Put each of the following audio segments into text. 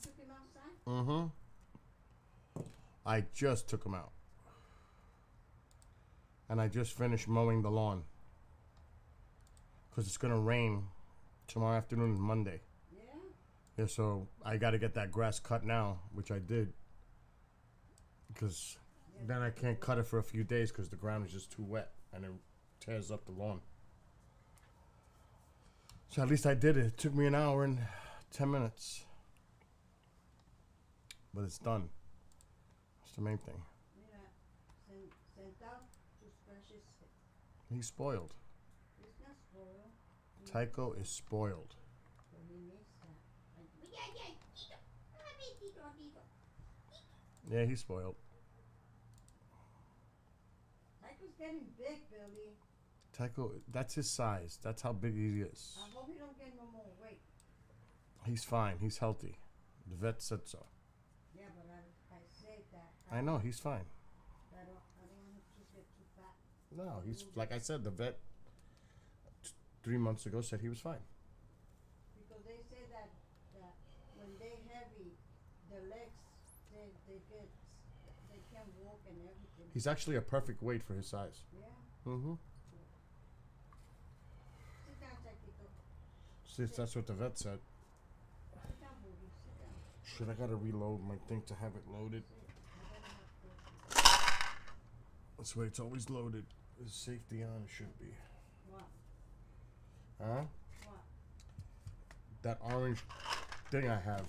took him outside? Mm-hmm. I just took him out. And I just finished mowing the lawn. Because it's going to rain tomorrow afternoon and Monday. Yeah? Yeah, so I got to get that grass cut now, which I did. Because then I can't cut it for a few days because the ground is just too wet and it tears up the lawn. So at least I did it. It took me an hour and 10 minutes. But it's done. That's the main thing. Mira, sentado, sus scratches. He's spoiled. He's not spoiled. Tycho is spoiled. But he needs that. Yeah, he's spoiled. Tycho's getting big, Billy. Tycho, that's his size. That's how big he is. I hope he don't get no more weight. He's fine. He's healthy. The vet said so. Yeah, but I said that. I know, he's fine. I don't want him to get too fat. No, he's, like I said, the vet 3 months ago said he was fine. Because they say that when they heavy, the legs, they can't walk and everything. He's actually a perfect weight for his size. Yeah. Mm-hmm. Sit down, Taquito. Since that's what the vet said. Sit down, booby. Sit down. Shit, I gotta reload my thing to have it loaded. This way it's always loaded. There's safety on, it should be. What? Huh? What? That orange thing I have.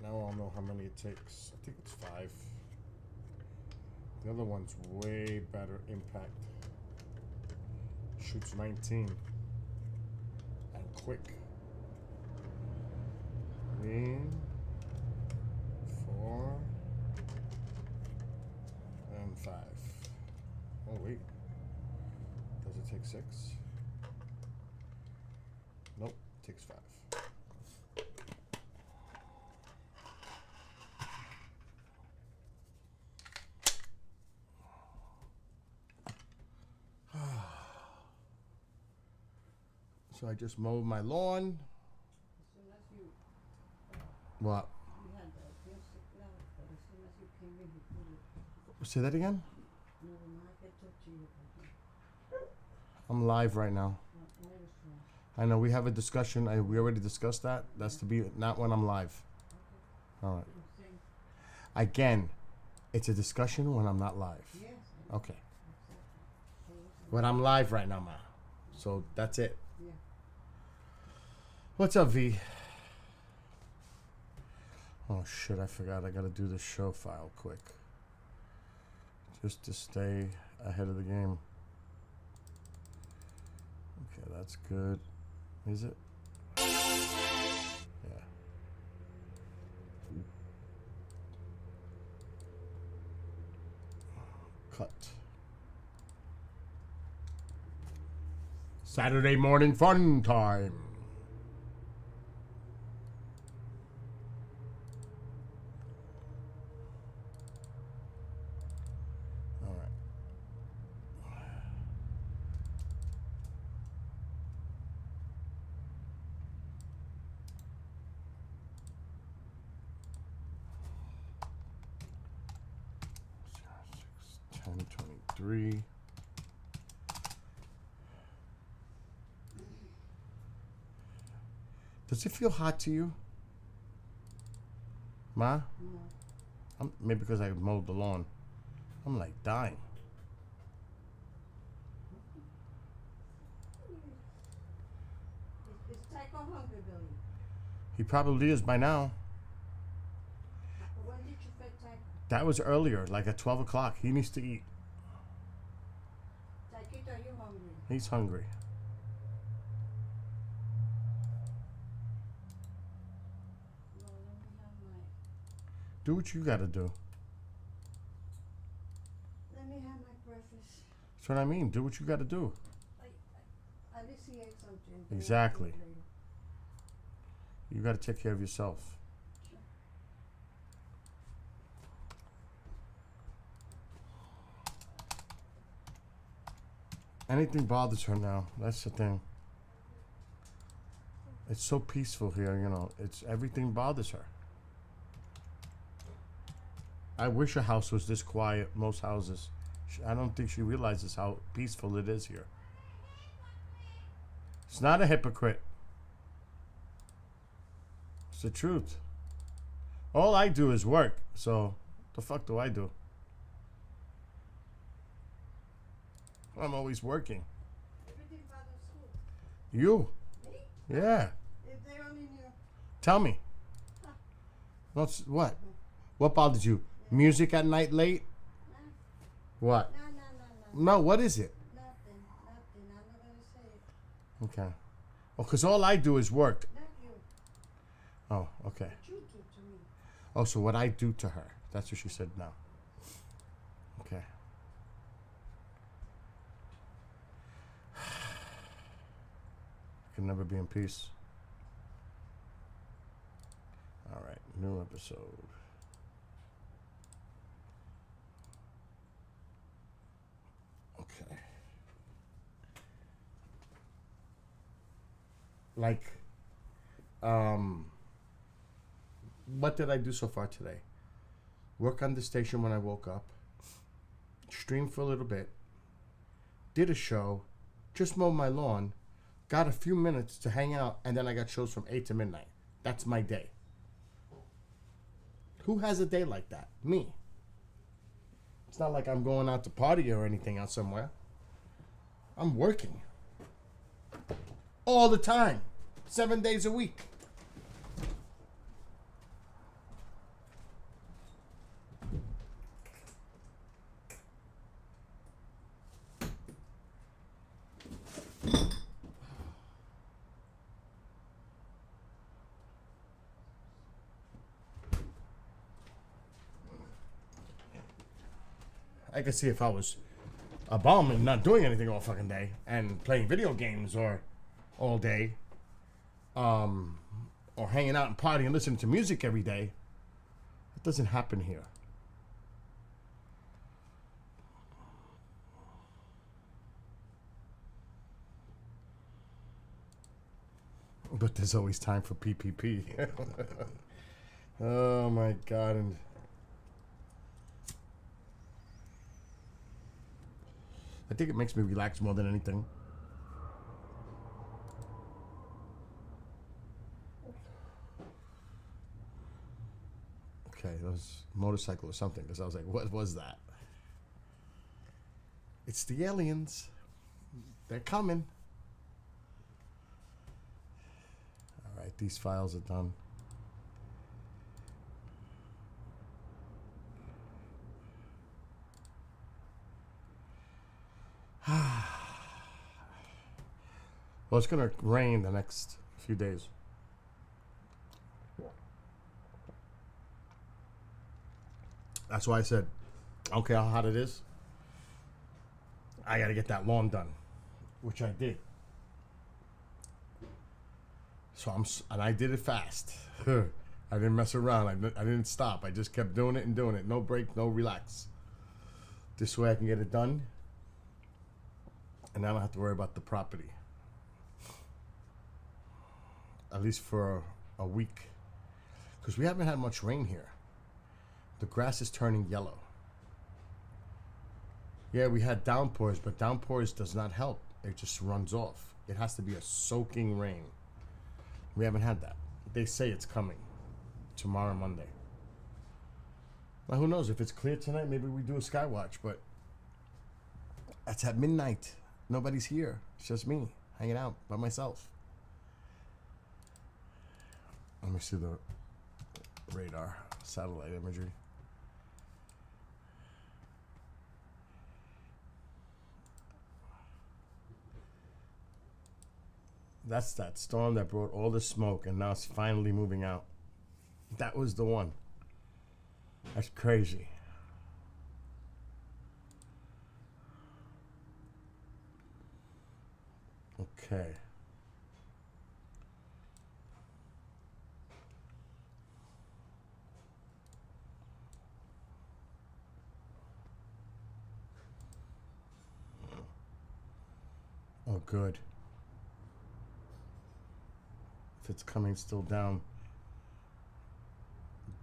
Now I'll know how many it takes. I think it's 5. The other one's way better impact. Shoots 19. And quick. 3, 4, and 5. Oh wait. Does it take 6? Nope, it takes 5. So I just mowed my lawn. As soon as you, What? you had the music loud, but as soon as you came in, you put it. Say that again? Never mind, I can talk to you about it. I'm live right now. No, I was wrong. I know we have a discussion. We already discussed that. That's to be not when I'm live. Okay. All right. I'm saying, Again, it's a discussion when I'm not live. yes, I know, Okay. exactly. So it's- But I'm live right now, ma. So that's it. Yeah. What's up, V? Oh shit, I forgot. I gotta do the show file quick. Just to stay ahead of the game. Okay, that's good. Is it? Yeah. Cut. Saturday morning fun time. All right. Six, 10, 23. Does it feel hot to you, Ma? No. Maybe because I mowed the lawn. I'm like dying. Is Tycho hungry, Billy? He probably is by now. When did you fed Tycho? That was earlier, like at 12 o'clock. He needs to eat. Tychito, are you hungry? He's hungry. No, let me have my. Do what you gotta do. Let me have my breakfast. That's what I mean. Do what you gotta do. At least he ate something. Then I'll Exactly. eat later. You gotta take care of yourself. Sure. Anything bothers her now. That's the thing. It's so peaceful here, you know. It's everything bothers her. I wish a house was this quiet. Most houses. I don't think she realizes how peaceful it is here. It's not a hypocrite. It's the truth. All I do is work. So, the fuck do I do? I'm always working. Everything bothers who? You. Me? Yeah. If they only knew. Tell me. What's what? What bothers you? Music at night late? Nah. What? No. No, what is it? Nothing. I'm not gonna say it. Okay. Well, because all I do is work. Not you. Oh, okay. What you do to me. Oh, so what I do to her. That's what she said now. Okay. Can never be in peace. All right, new episode. Okay. Like, what did I do so far today? Work on the station when I woke up. Stream for a little bit. Did a show. Just mowed my lawn. Got a few minutes to hang out, and then I got shows from 8 to midnight. That's my day. Who has a day like that? Me. It's not like I'm going out to party or anything out somewhere. I'm working. All the time. 7 days a week. I could see if I was a bum and not doing anything all fucking day and playing video games or all day, or hanging out and partying and listening to music every day. It doesn't happen here. But there's always time for PPP. Oh my God. And I think it makes me relax more than anything. Okay, that was a motorcycle or something, because I was like, what was that? It's the aliens. They're coming. All right, these files are done. Well, it's gonna rain the next few days. That's why I said, I don't care how hot it is, I gotta get that lawn done, which I did. So and I did it fast. I didn't mess around. I didn't stop. I just kept doing it and doing it. No break, no relax. This way I can get it done, and I don't have to worry about the property. At least for a week. Because we haven't had much rain here. The grass is turning yellow. Yeah, we had downpours, but downpours does not help. It just runs off. It has to be a soaking rain. We haven't had that. They say it's coming tomorrow, Monday. Well, who knows? If it's clear tonight, maybe we do a Skywatch, but that's at midnight. Nobody's here. It's just me hanging out by myself. Let me see the radar, satellite imagery. That's that storm that brought all the smoke, and now it's finally moving out. That was the one. That's crazy. Okay. Oh, good. If it's coming still down,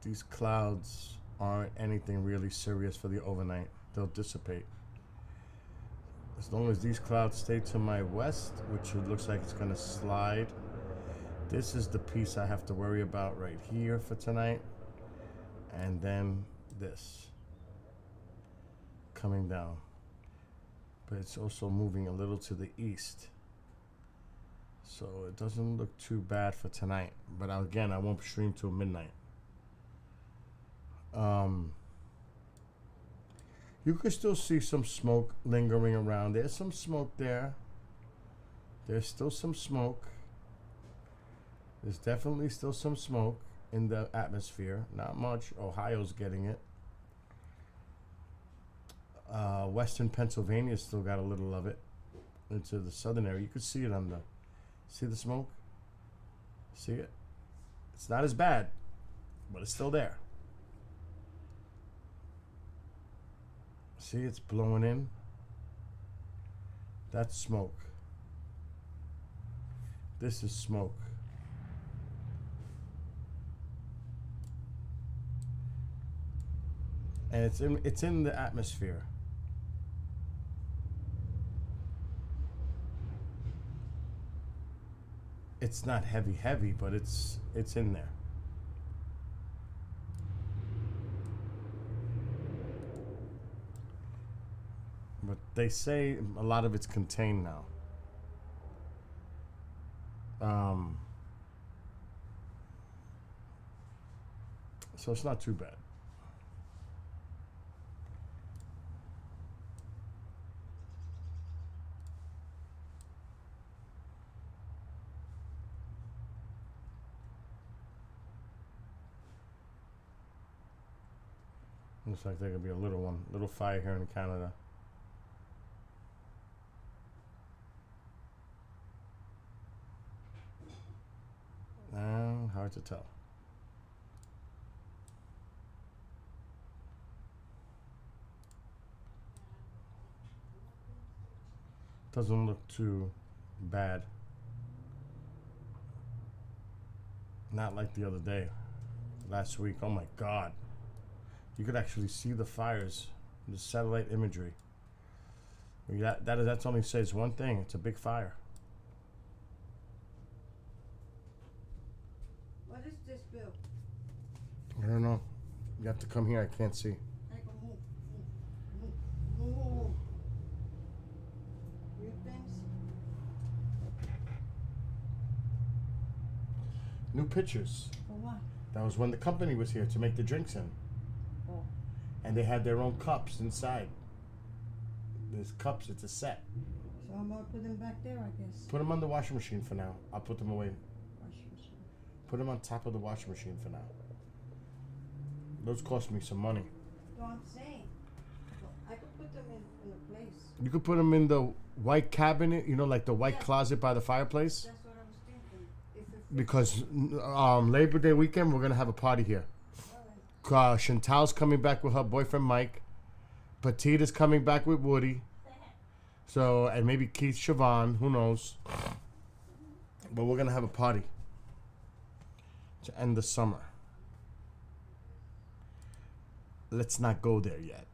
these clouds aren't anything really serious for the overnight. They'll dissipate. As long as these clouds stay to my west, which it looks like it's going to slide, this is the piece I have to worry about right here for tonight. And then this coming down. But it's also moving a little to the east. So it doesn't look too bad for tonight. But again, I won't stream till midnight. You can still see some smoke lingering around. There's some smoke there. There's still some smoke. There's definitely still some smoke in the atmosphere. Not much. Ohio's getting it. Western Pennsylvania still got a little of it into the southern area. You can see it on the, see the smoke? See it? It's not as bad, but it's still there. See, it's blowing in. That's smoke. This is smoke. And it's in the atmosphere. It's not heavy, but it's in there. But they say a lot of it's contained now. So it's not too bad. Looks like there could be a little fire here in Canada. Hard to tell. Doesn't look too bad. Not like the other day, last week. Oh my God. You could actually see the fires, the satellite imagery. That's only says one thing. It's a big fire. What is this, Bill? I don't know. You have to come here. I can't see. I go move. New things? New pictures. For what? That was when the company was here to make the drinks in. Oh. And they had their own cups inside. There's cups. It's a set. So I'm gonna put them back there, I guess. Put them on the washing machine for now. I'll put them away. Washing machine. Put them on top of the washing machine for now. Those cost me some money. No, I'm saying. I could put them in a place. You could put them in the white cabinet, you know, like the white Yeah. closet by the fireplace. That's what I was thinking. If it fits. Because Labor Day weekend, we're going to have a party here. All right. Chantal's coming back with her boyfriend Mike. Petite is coming back with Woody. So, and maybe Keith Siobhan, who knows. But we're going to have a party to end the summer. Let's not go there yet.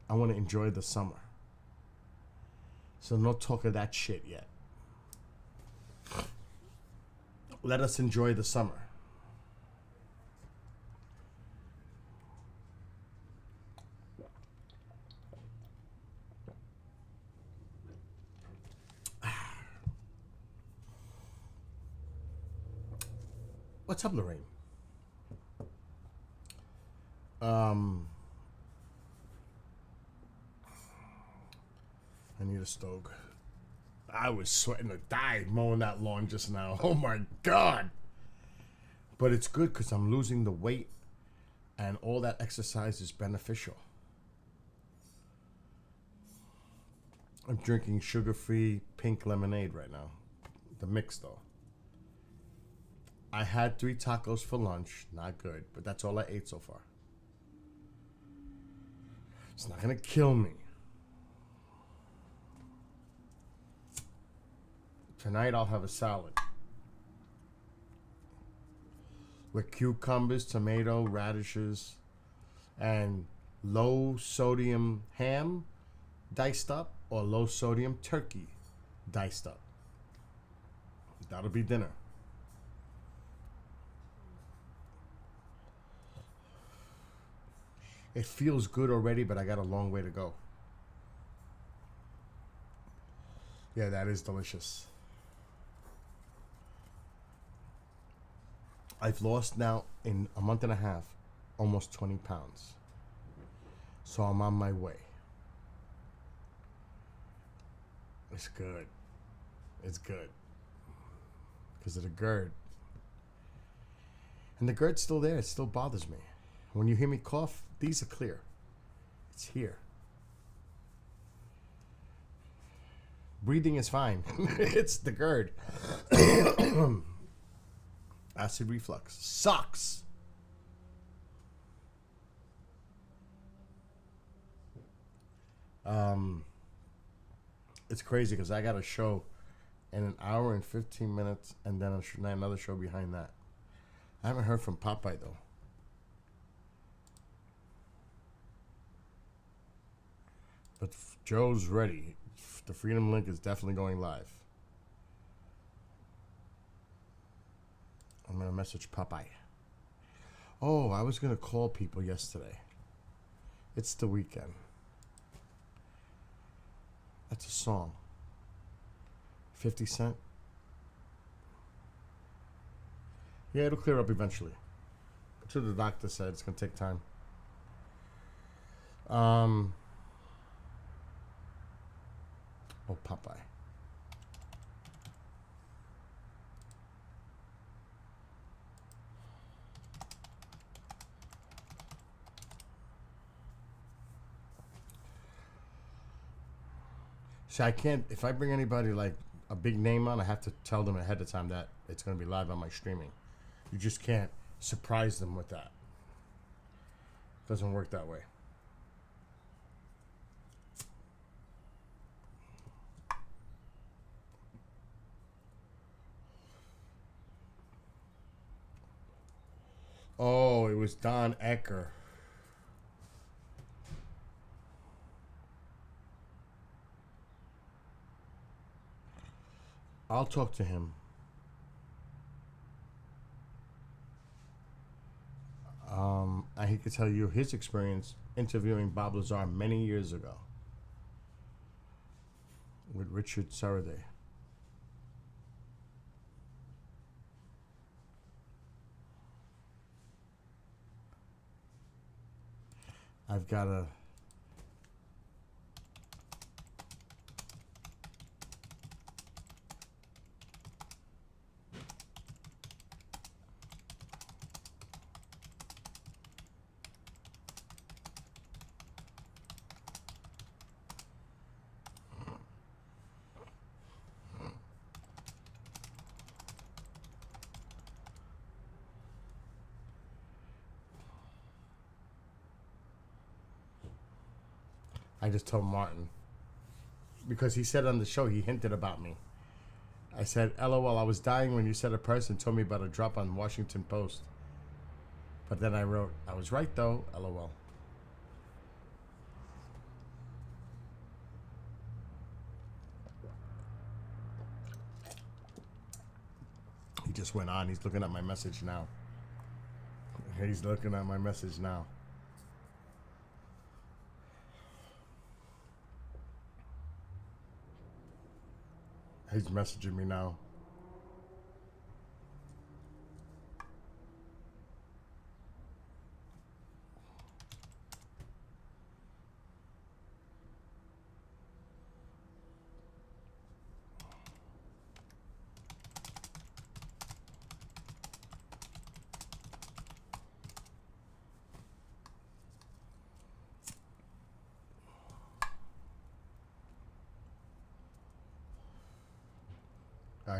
I want to enjoy the summer. So no talk of that shit yet. Let us enjoy the summer. What's up, Lorraine? I need a stove. I was sweating to die mowing that lawn just now. Oh my God. But it's good because I'm losing the weight and all that exercise is beneficial. I'm drinking sugar-free pink lemonade right now. The mix though. I had 3 tacos for lunch. Not good, but that's all I ate so far. It's not gonna kill me. Tonight I'll have a salad with cucumbers, tomato, radishes, and low sodium ham diced up or low sodium turkey diced up. That'll be dinner. It feels good already, but I got a long way to go. Yeah, that is delicious. I've lost now, in a month and a half, almost 20 pounds. So I'm on my way. It's good. It's good. Because of the GERD. And the GERD's still there. It still bothers me. When you hear me cough, these are clear. It's here. Breathing is fine. It's the GERD. Acid reflux. Sucks. It's crazy because I got a show in an hour and 15 minutes and then another show behind that. I haven't heard from Popeye though. But Joe's ready. The Freedom Link is definitely going live. I'm going to message Popeye. Oh, I was going to call people yesterday. It's the weekend. That's a song. 50 Cent. Yeah, it'll clear up eventually. That's what the doctor said. It's going to take time. Oh, Popeye. See, I can't, if I bring anybody like a big name on, I have to tell them ahead of time that it's going to be live on my streaming. You just can't surprise them with that. It doesn't work that way. Oh, it was Don Ecker. I'll talk to him. He could tell you his experience interviewing Bob Lazar many years ago with Richard Saraday. I've got a I just told Martin because he said on the show, he hinted about me. I said, LOL, I was dying when you said a person told me about a drop on Washington Post. But then I wrote, I was right though, LOL. He just went on. He's looking at my message now. He's looking at my message now. He's messaging me now.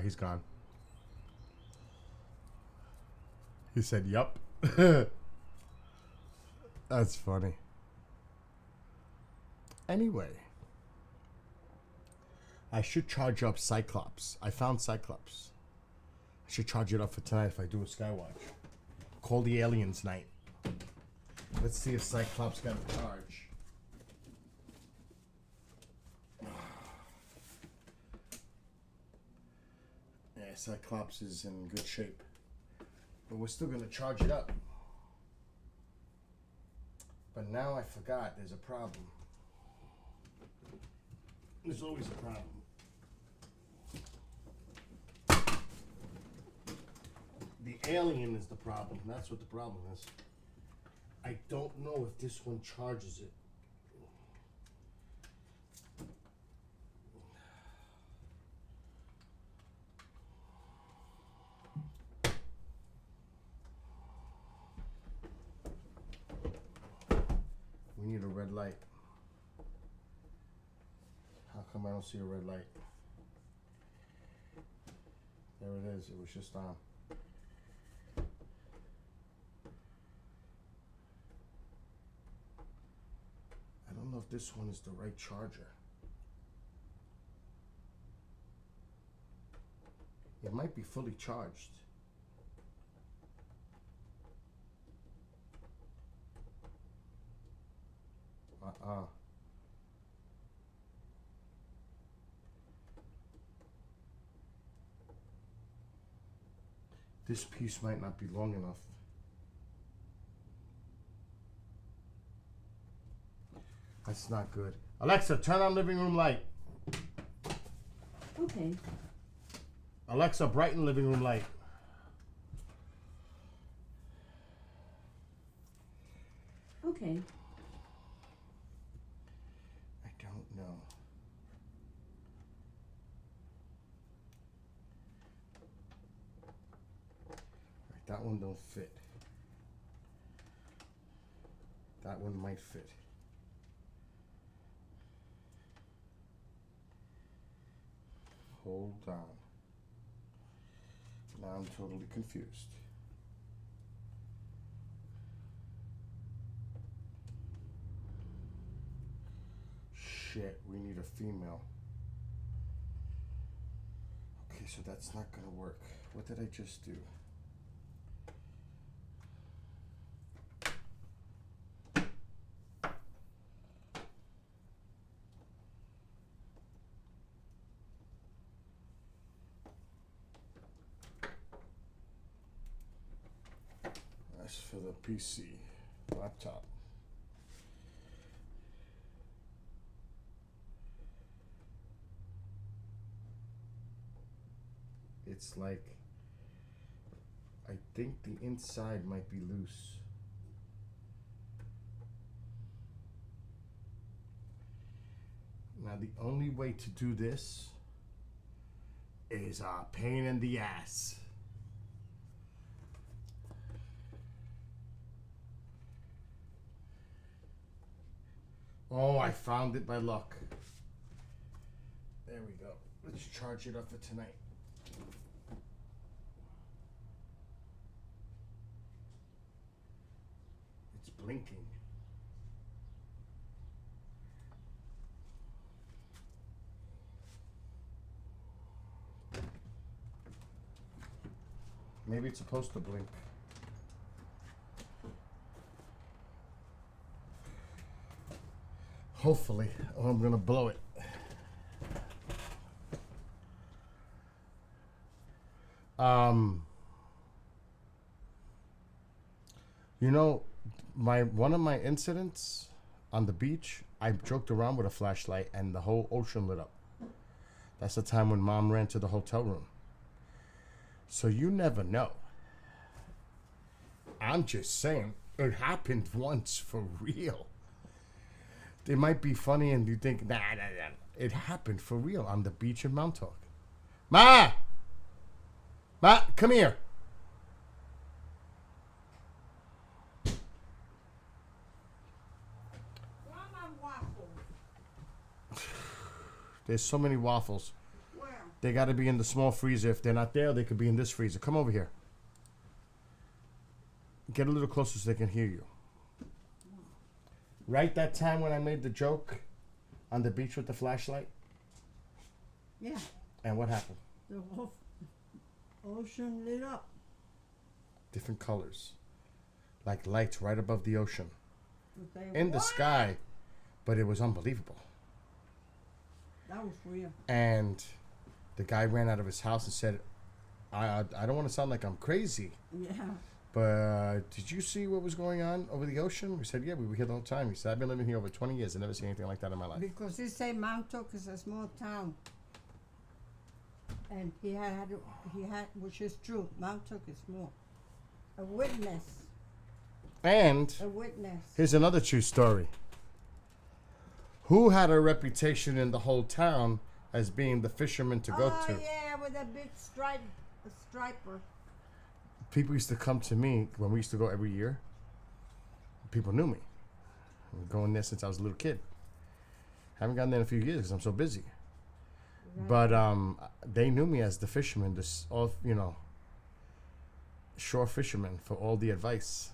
He's gone. He said, yup. That's funny. Anyway. I should charge up Cyclops. I found Cyclops. I should charge it up for tonight if I do a Skywatch. Call the aliens night. Let's see if Cyclops got a charge. Yeah, Cyclops is in good shape. But we're still going to charge it up. But now I forgot there's a problem. There's always a problem. The alien is the problem. That's what the problem is. I don't know if this one charges it. We need a red light. How come I don't see a red light? There it is. It was just on. I don't know if this one is the right charger. It might be fully charged. This piece might not be long enough. That's not good. Alexa, turn on living room light. Okay. Alexa, brighten living room light. Okay. I don't know. Right, that one don't fit. That one might fit. Hold on. Now I'm totally confused. Shit, we need a female. Okay, so that's not gonna work. What did I just do? That's for the PC laptop. It's like, I think the inside might be loose. Now the only way to do this is a pain in the ass. Oh, I found it by luck. There we go. Let's charge it up for tonight. It's blinking. Maybe it's supposed to blink. Hopefully, or I'm gonna blow it. You know, one of my incidents on the beach, I joked around with a flashlight and the whole ocean lit up. That's the time when Mom ran to the hotel room. So you never know. I'm just saying, it happened once for real. It might be funny and you think, nah. It happened for real on the beach in Montauk. Ma! Ma, come here. There's so many waffles. Where? They got to be in the small freezer. If they're not there, they could be in this freezer. Come over here. Get a little closer so they can hear you. Right that time when I made the joke on the beach with the flashlight? Yeah. And what happened? The whole ocean lit up. Different colors. Like lights right above the ocean. They, In the sky. But it was unbelievable. That was real. And the guy ran out of his house and said, I don't want to sound like I'm crazy. Yeah. But did you see what was going on over the ocean? We said, yeah, we were here the whole time. He said, I've been living here over 20 years. I've never seen anything like that in my life. Because he said Montauk is a small town. And he had, which is true, Montauk is small. A witness. And A witness. here's another true story. Who had a reputation in the whole town as being the fisherman to go to? Oh, yeah, with a big striper. People used to come to me when we used to go every year. People knew me. I've been going there since I was a little kid. Haven't gotten there in a few years because I'm so busy. Right. But they knew me as the fisherman, this all shore fisherman for all the advice.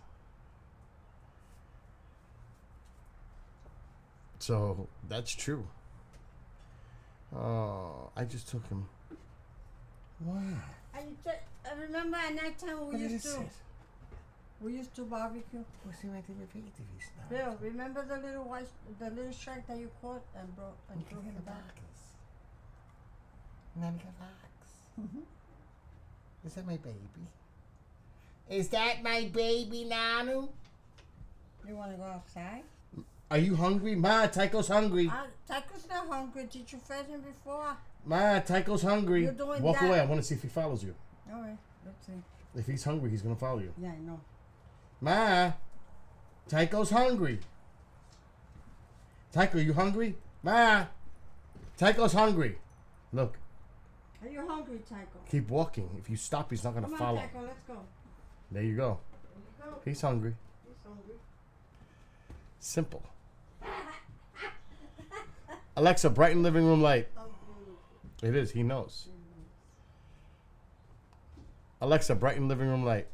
So that's true. Oh, I just took him. What? I remember at night time What did it say? we used to barbecue. Bill, remember the little shark that you caught and threw him back? Mm-hmm. Is that my baby? Is that my baby, Nanu? You want to go outside? Are you hungry? Ma, Tycho's hungry. Tycho's not hungry. Did you fed him before? Ma, Tycho's hungry. You're doing Walk that. away. I want to see if he follows you. All right, let's see. If he's hungry, he's going to follow you. Yeah, I know. Ma, Tycho's hungry. Tycho, you hungry? Ma, Tycho's hungry. Look, Are you hungry, Tycho? keep walking. If you stop, he's not going to Come follow. on, Tycho, let's go. There you go. There you go. He's hungry. He's hungry. Simple. Alexa, brighten living room light. Oh, beautiful. It is. He knows. Alexa, brighten living room light.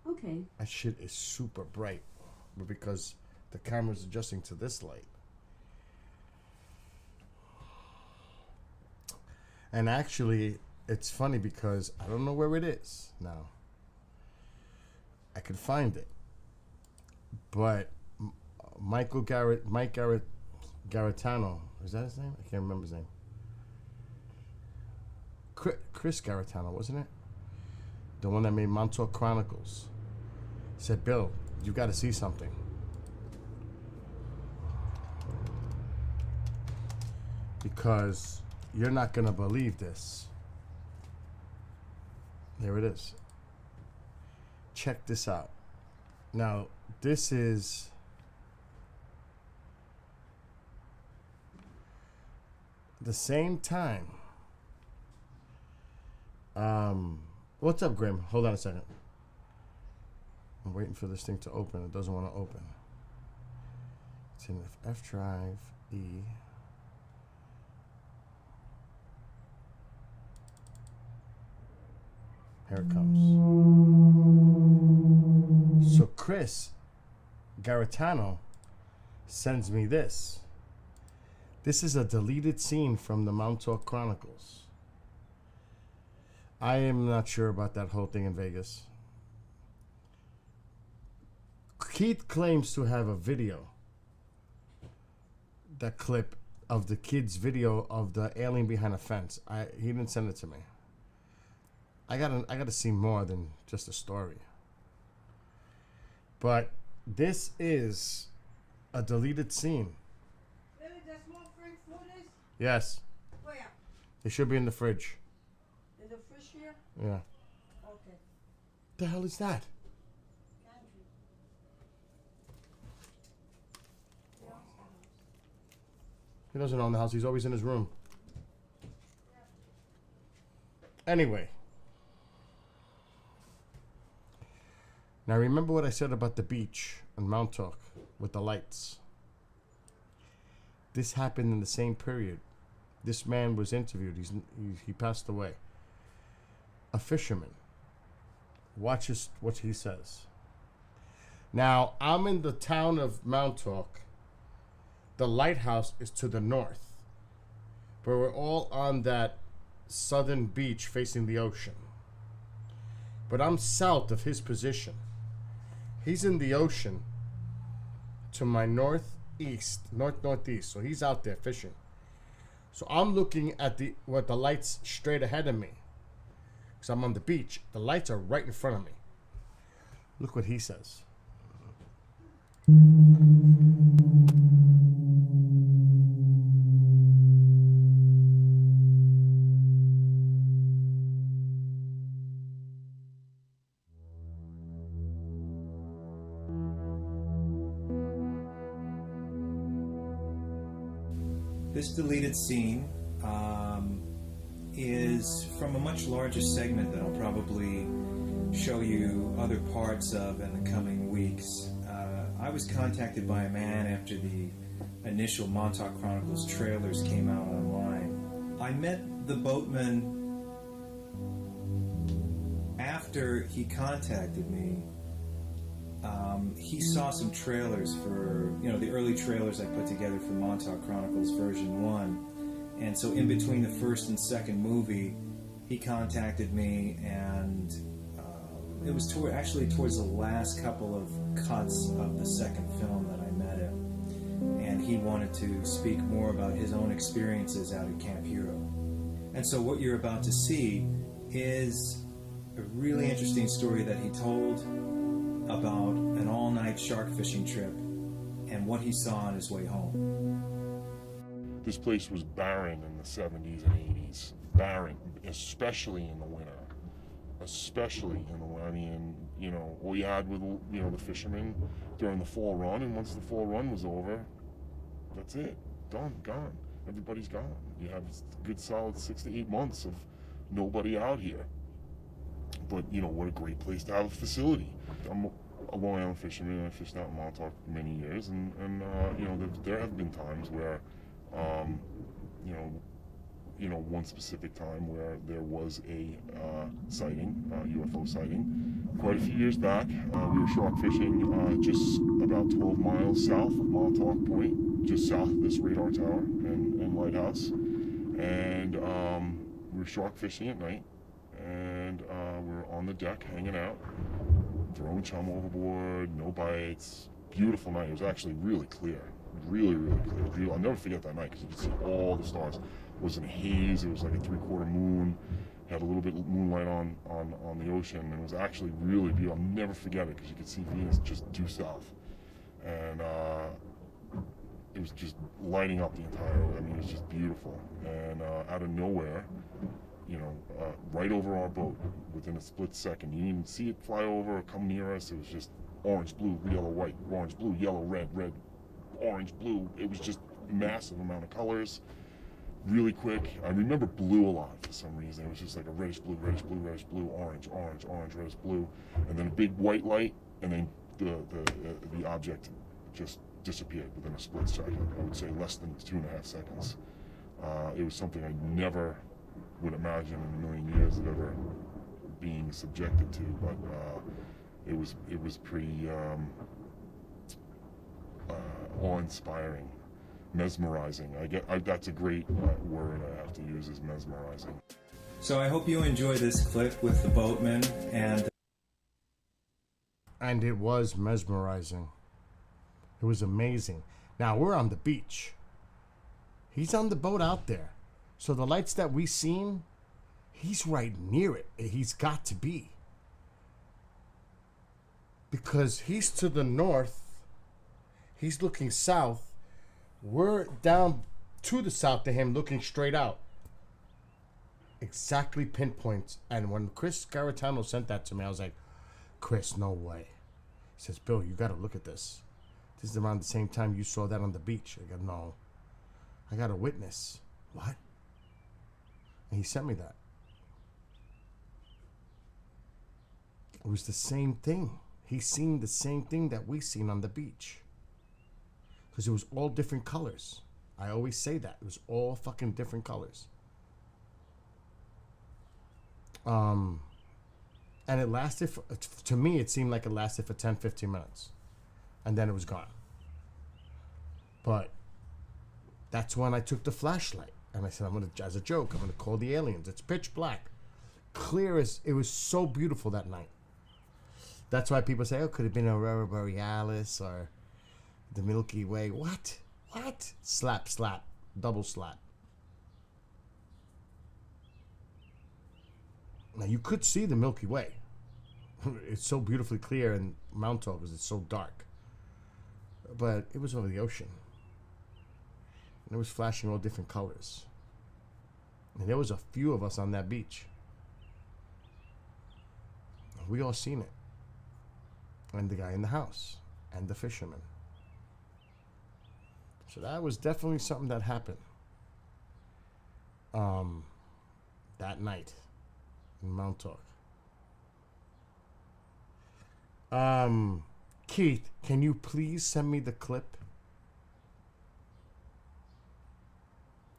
Okay. That shit is super bright, but because the camera's adjusting to this light. And actually, it's funny because I don't know where it is now. I could find it, but Mike Garatano, is that his name? I can't remember his name. Chris Garatano, wasn't it? The one that made Montauk Chronicles. Said, Bill, you got to see something. Because you're not going to believe this. There it is. Check this out. Now, this is the same time. What's up, Grim? Hold on a second. I'm waiting for this thing to open. It doesn't want to open. It's in the F drive, E. Here it comes. So Chris Garatano sends me this. This is a deleted scene from the Montauk Chronicles. I am not sure about that whole thing in Vegas. Keith claims to have a video, that clip of the kid's video of the alien behind a fence. He didn't send it to me. I gotta see more than just a story. But this is a deleted scene. Really, there's more free food is? Yes, Where? it should be in the fridge. In the fridge here? Yeah. Okay. The hell is that? Pantry. He doesn't own the house. He's always in his room. Anyway. Now remember what I said about the beach in Montauk with the lights. This happened in the same period. This man was interviewed. He passed away. A fisherman. Watch what he says. Now, I'm in the town of Montauk. the lighthouse is to the north. But we're all on that southern beach facing the ocean. But I'm south of his position. He's in the ocean to my northeast. So he's out there fishing. So I'm looking at the lights straight ahead of me. Because I'm on the beach. The lights are right in front of me. Look what he says. This deleted scene is from a much larger segment that I'll probably show you other parts of in the coming weeks. I was contacted by a man after the initial Montauk Chronicles trailers came out online. I met the boatman after he contacted me. He saw some trailers for, the early trailers I put together for Montauk Chronicles version 1. And so in between the first and second movie, he contacted me, and it was towards the last couple of cuts of the second film that I met him. And he wanted to speak more about his own experiences out at Camp Hero. And so what you're about to see is a really interesting story that he told about an all-night shark fishing trip and what he saw on his way home. This place was barren in the 70s and 80s. Barren, especially in the winter. Especially in the winter. I mean, all you had with, the fishermen during the fall run, and once the fall run was over, that's it. Done, gone. Everybody's gone. You have a good solid 6 to 8 months of nobody out here. But, what a great place to have a facility. I'm a Long Island fisherman. I fished out in Montauk for many years, and there have been times where, one specific time where there was a sighting, UFO sighting. Quite a few years back, we were shark fishing just about 12 miles south of Montauk Point, just south of this radar tower and lighthouse, and we were shark fishing at night. And we were on the deck hanging out, throwing chum overboard, no bites. Beautiful night. It was actually really clear. Really, really clear. I'll never forget that night because you could see all the stars. It was in a haze. It was like a 3/4 moon. Had a little bit of moonlight on the ocean. And it was actually really beautiful. I'll never forget it because you could see Venus just due south. And it was just lighting up the entire, it was just beautiful. And out of nowhere, right over our boat within a split second. You didn't even see it fly over or come near us. It was just orange, blue, yellow, white, orange, blue, yellow, red, red, orange, blue. It was just a massive amount of colors, really quick. I remember blue a lot for some reason. It was just like a reddish blue, reddish blue, reddish blue, orange, orange, orange, reddish blue, and then a big white light, and then the object just disappeared within a split second. I would say less than 2.5 seconds. It was something I never would imagine in a million years of ever being subjected to, but it was pretty awe-inspiring, mesmerizing. That's a great word I have to use, is mesmerizing. So I hope you enjoy this clip with the boatman, and it was mesmerizing. It was amazing. Now we're on the beach. He's on the boat out there. So the lights that we seen, he's right near it. He's got to be. Because he's to the north. He's looking south. We're down to the south to him, looking straight out. Exactly pinpoints. And when Chris Garitano sent that to me, I was like, Chris, no way. He says, Bill, you got to look at this. This is around the same time you saw that on the beach. I go, no. I got a witness. What? And he sent me that. It was the same thing. He seen the same thing that we seen on the beach. Because it was all different colors. I always say that. It was all fucking different colors. And it lasted, to me, it seemed like it lasted for 10, 15 minutes. And then it was gone. But That's when I took the flashlight. And I said, as a joke, I'm gonna call the aliens. It's pitch black. Clear as, it was so beautiful that night. That's why people say, oh, could have been Aurora Borealis or the Milky Way. What? Slap, slap, double slap. Now you could see the Milky Way. It's so beautifully clear in Mount Tauk because it's so dark. But it was over the ocean. And it was flashing all different colors. And there was a few of us on that beach. We all seen it. And the guy in the house. And the fisherman. So that was definitely something that happened. That night. In Mount Tauk. Keith, can you please send me the clip?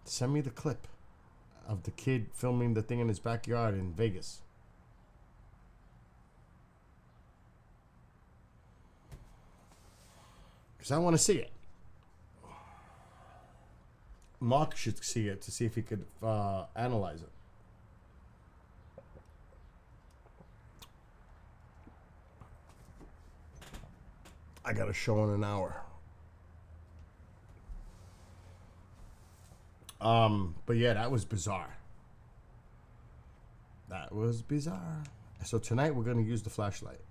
Send me the clip of the kid filming the thing in his backyard in Vegas. Because I want to see it. Mark should see it to see if he could analyze it. I got a show in an hour. But yeah, that was bizarre. That was bizarre. So tonight we're going to use the flashlight.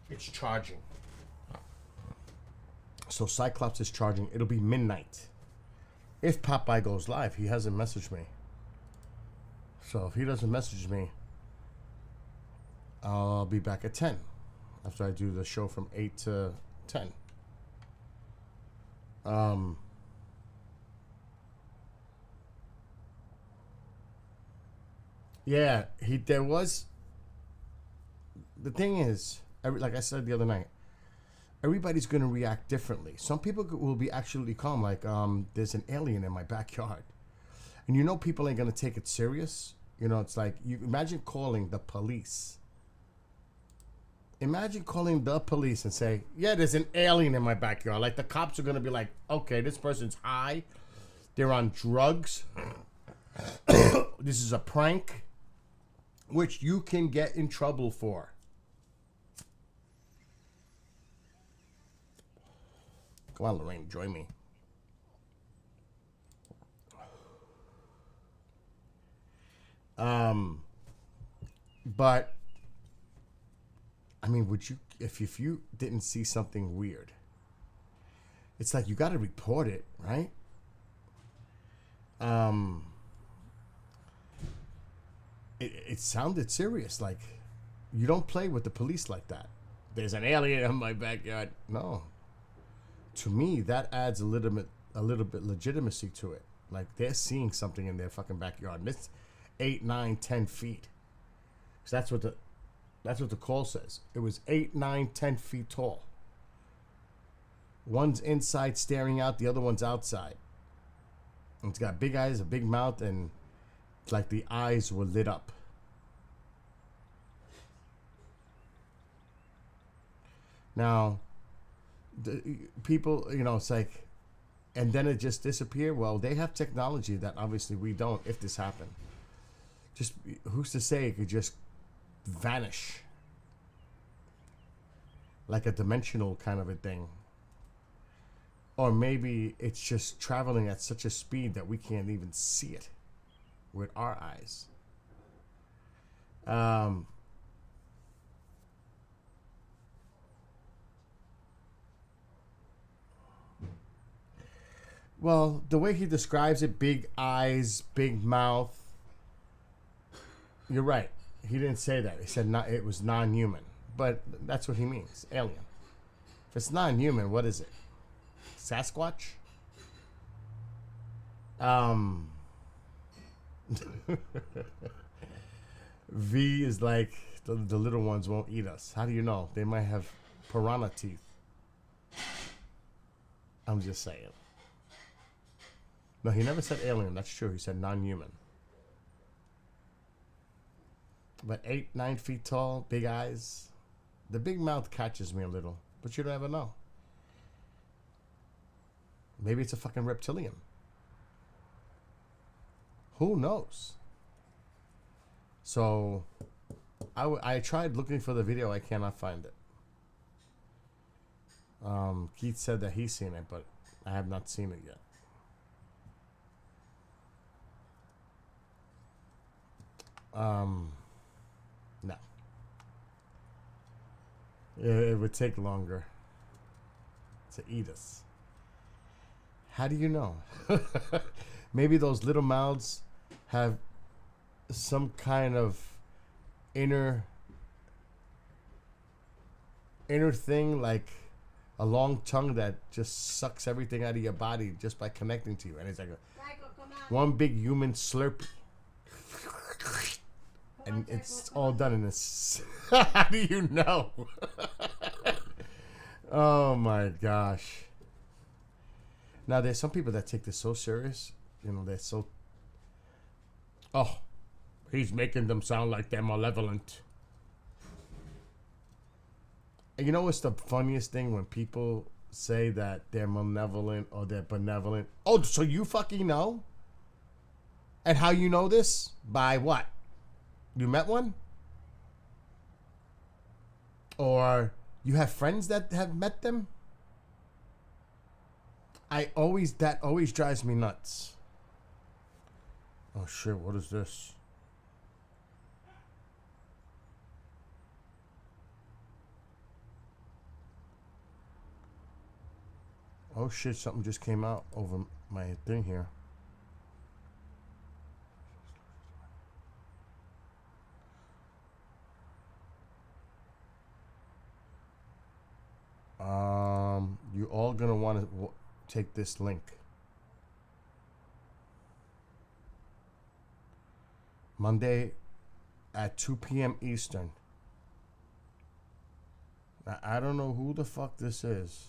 It's charging. So Cyclops is charging. It'll be midnight. If Popeye goes live, he hasn't messaged me. So if he doesn't message me, I'll be back at 10 after I do the show from 8 to 10. Yeah, there was. The thing is, like I said the other night, everybody's going to react differently. Some people will be absolutely calm, like, there's an alien in my backyard. And you know people ain't going to take it serious. You know, it's like, you imagine calling the police. Imagine calling the police and say, yeah, there's an alien in my backyard. Like, the cops are going to be like, okay, this person's high. They're on drugs. This is a prank, which you can get in trouble for. Come on, Lorraine, join me. But I mean, would you, if you didn't see something weird, it's like you got to report it, right? It sounded serious. Like, you don't play with the police like that. There's an alien in my backyard. No. To me, that adds a little bit legitimacy to it. Like, they're seeing something in their fucking backyard. And it's 8, 9, 10 feet. So that's what the call says. It was 8, 9, 10 feet tall. One's inside staring out, the other one's outside. And it's got big eyes, a big mouth, and it's like the eyes were lit up. Now, the people, you know, it's like, and then it just disappeared. Well, they have technology that obviously we don't. If this happened, just who's to say it could just vanish, like a dimensional kind of a thing, or maybe it's just traveling at such a speed that we can't even see it with our eyes. Well, the way he describes it, big eyes, big mouth. You're right. He didn't say that. He said it was non-human. But that's what he means, alien. If it's non-human, what is it? Sasquatch? V is like, the little ones won't eat us. How do you know? They might have piranha teeth. I'm just saying. No, he never said alien. That's true. He said non-human. But 8, 9 feet tall, big eyes. The big mouth catches me a little, but you don't ever know. Maybe it's a fucking reptilian. Who knows? So, I tried looking for the video. I cannot find it. Keith said that he's seen it, but I have not seen it yet. No. It would take longer to eat us. How do you know? Maybe those little mouths have some kind of inner thing, like a long tongue that just sucks everything out of your body just by connecting to you. And it's like Michael, come on. one big human slurpee. And it's all done in this. How do you know? Oh my gosh. Now there's some people that take this so serious. You know, they're so... Oh, he's making them sound like they're malevolent. And you know what's the funniest thing? When people say that they're malevolent or they're benevolent. Oh, so you fucking know? And how you know this? By what? You met one? Or you have friends that have met them? That always drives me nuts. Oh shit, what is this? Oh shit, something just came out over my thing here. You're all gonna want to take this link. Monday at 2 p.m. Eastern. Now, I don't know who the fuck this is.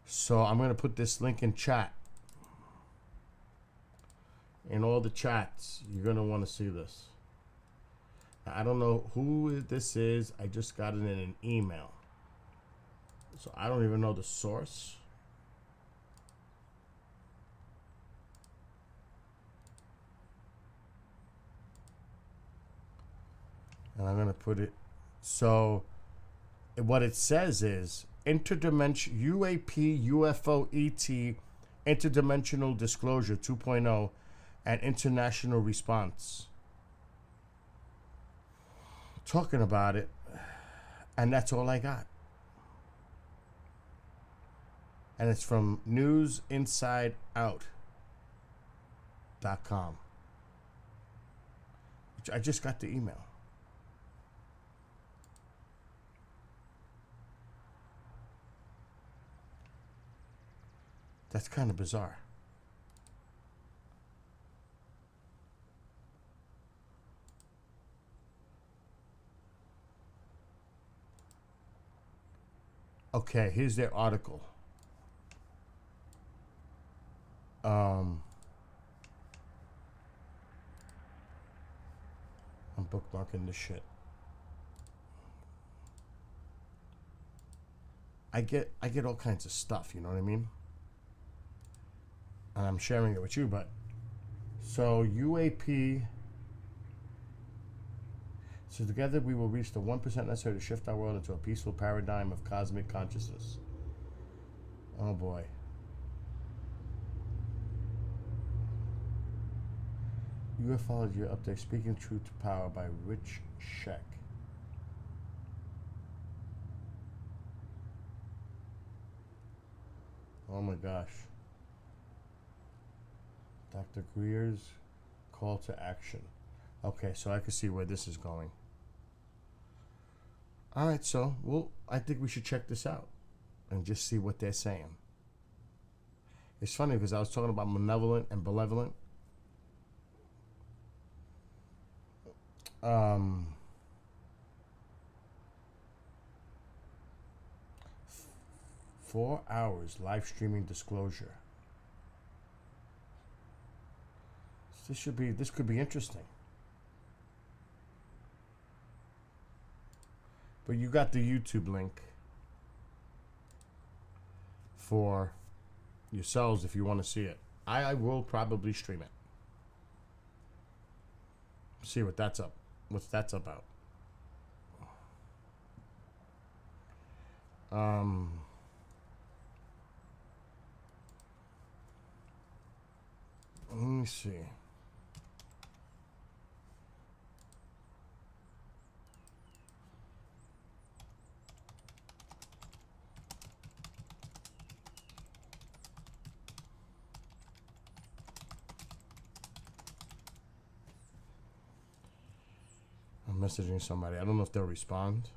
So I'm going to put this link in chat. In all the chats, you're going to want to see this. Now, I don't know who this is. I just got it in an email. So I don't even know the source. And I'm going to put it. So what it says is interdimension UAP UFO ET interdimensional disclosure 2.0 and international response. Talking about it, and that's all I got. And it's from newsinsideout.com. Which I just got the email. That's kind of bizarre. Okay, here's their article. I'm bookmarking this shit. I get all kinds of stuff, you know what I mean? And I'm sharing it with you, but so UAP. So together we will reach the 1% necessary to shift our world into a peaceful paradigm of cosmic consciousness. Oh boy. Ufology update: Speaking Truth to Power by Rich Sheck. Oh my gosh. Dr. Greer's call to action. Okay, so I can see where this is going. All right, so I think we should check this out and just see what they're saying. It's funny because I was talking about malevolent and benevolent. 4 hours live streaming disclosure. This could be interesting. But you got the YouTube link for yourselves if you want to see it. I will probably stream it. See what that's up. What's that's about. Let me see. I'm messaging somebody. I don't know if they'll respond.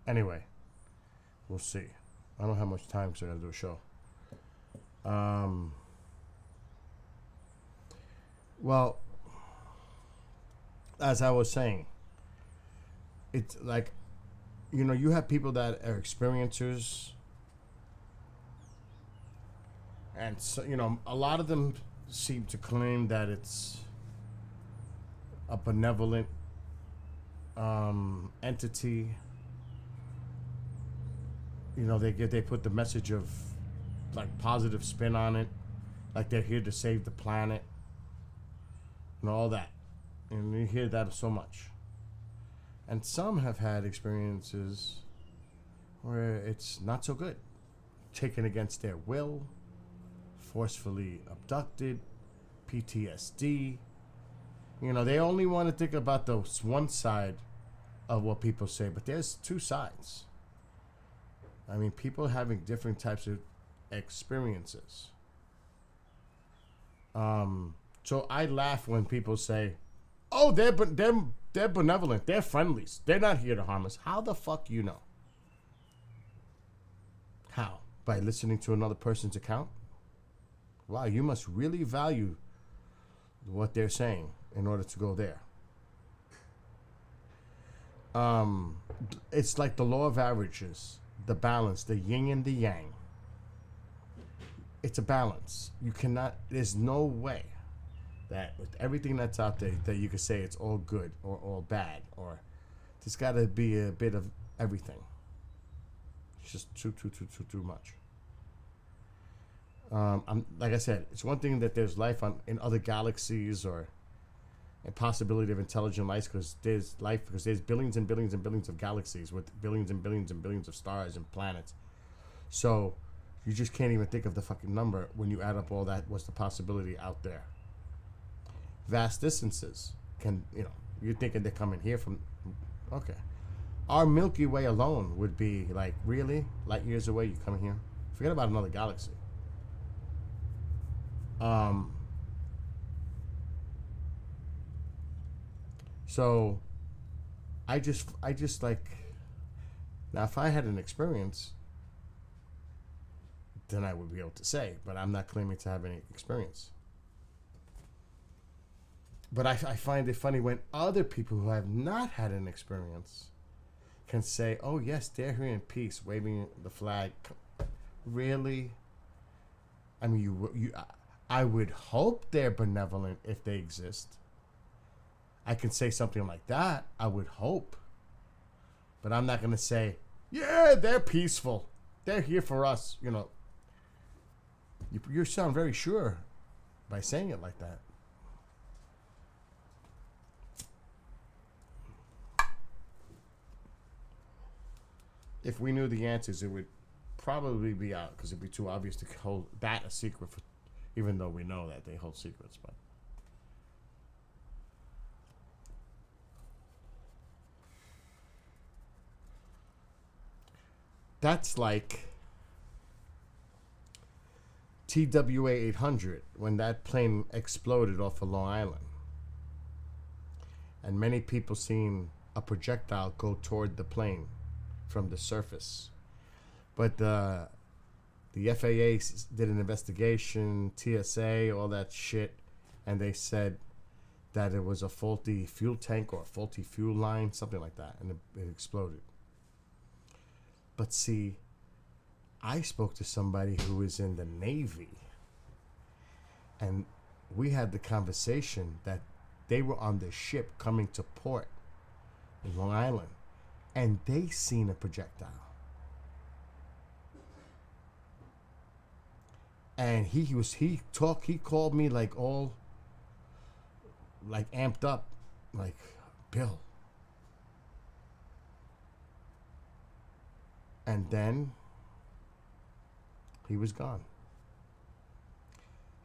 Anyway, we'll see. I don't have much time because I gotta do a show. Well, as I was saying, it's like, you know, you have people that are experiencers, and so, you know, a lot of them seem to claim that it's a benevolent entity. You know, they put the message of like positive spin on it, like they're here to save the planet and all that, and you hear that so much. And some have had experiences where it's not so good, taken against their will, forcefully abducted, PTSD. You know, they only want to think about the one side of what people say, but there's two sides. I mean, people having different types of experiences. So I laugh when people say, "Oh, they're benevolent. They're friendlies. They're not here to harm us." How the fuck you know? How? By listening to another person's account? Wow, you must really value what they're saying in order to go there. It's like the law of averages. The balance, the yin and the yang. It's a balance. You cannot, there's no way that with everything that's out there that you could say it's all good or all bad, or there's got to be a bit of everything. It's just too much. Like I said, it's one thing that there's life in other galaxies or a possibility of intelligent life because there's billions and billions and billions of galaxies with billions and billions and billions of stars and planets. So you just can't even think of the fucking number when you add up all that. What's the possibility out there? Vast distances can, you know, you're thinking they're coming here from, okay. Our Milky Way alone would be like, really? Light years away, you coming here? Forget about another galaxy. So I just like, now if I had an experience, then I would be able to say, but I'm not claiming to have any experience. But I find it funny when other people who have not had an experience can say, "Oh yes, they're here in peace, waving the flag." Really? I mean, I would hope they're benevolent if they exist. I can say something like that. I would hope, but I'm not going to say, "Yeah, they're peaceful. They're here for us." You know, you sound very sure by saying it like that. If we knew the answers, it would probably be out because it'd be too obvious to hold that a secret, even though we know that they hold secrets. But that's like TWA 800 when that plane exploded off of Long Island. And many people seen a projectile go toward the plane from the surface. But the FAA did an investigation, TSA, all that shit, and they said that it was a faulty fuel tank or a faulty fuel line, something like that, and it exploded. But see, I spoke to somebody who was in the Navy, and we had the conversation that they were on the ship coming to port in Long Island, and they seen a projectile. And he called me like all like amped up, like, Bill. And then he was gone.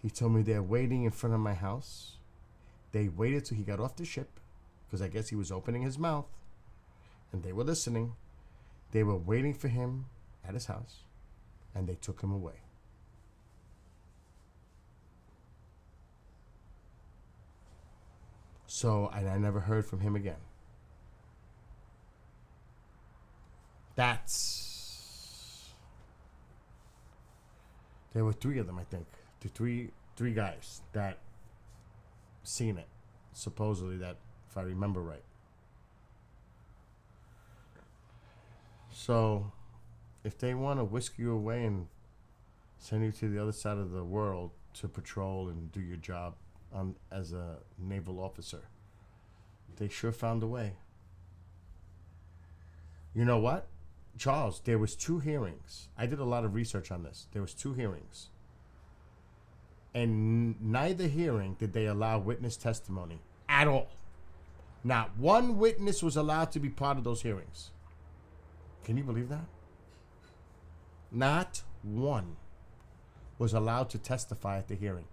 He told me they're waiting in front of my house. They waited till he got off the ship, because I guess he was opening his mouth, and they were listening. They were waiting for him at his house, and they took him away. So, and I never heard from him again. There were 3 of them, I think. The three guys that seen it, supposedly, that, if I remember right. So, if they want to whisk you away and send you to the other side of the world to patrol and do your job as a naval officer, they sure found a way. You know what, Charles? There was 2 hearings. I did a lot of research on this. There was 2 hearings. And neither hearing did they allow witness testimony at all. Not one witness was allowed to be part of those hearings. Can you believe that? Not one was allowed to testify at the hearing.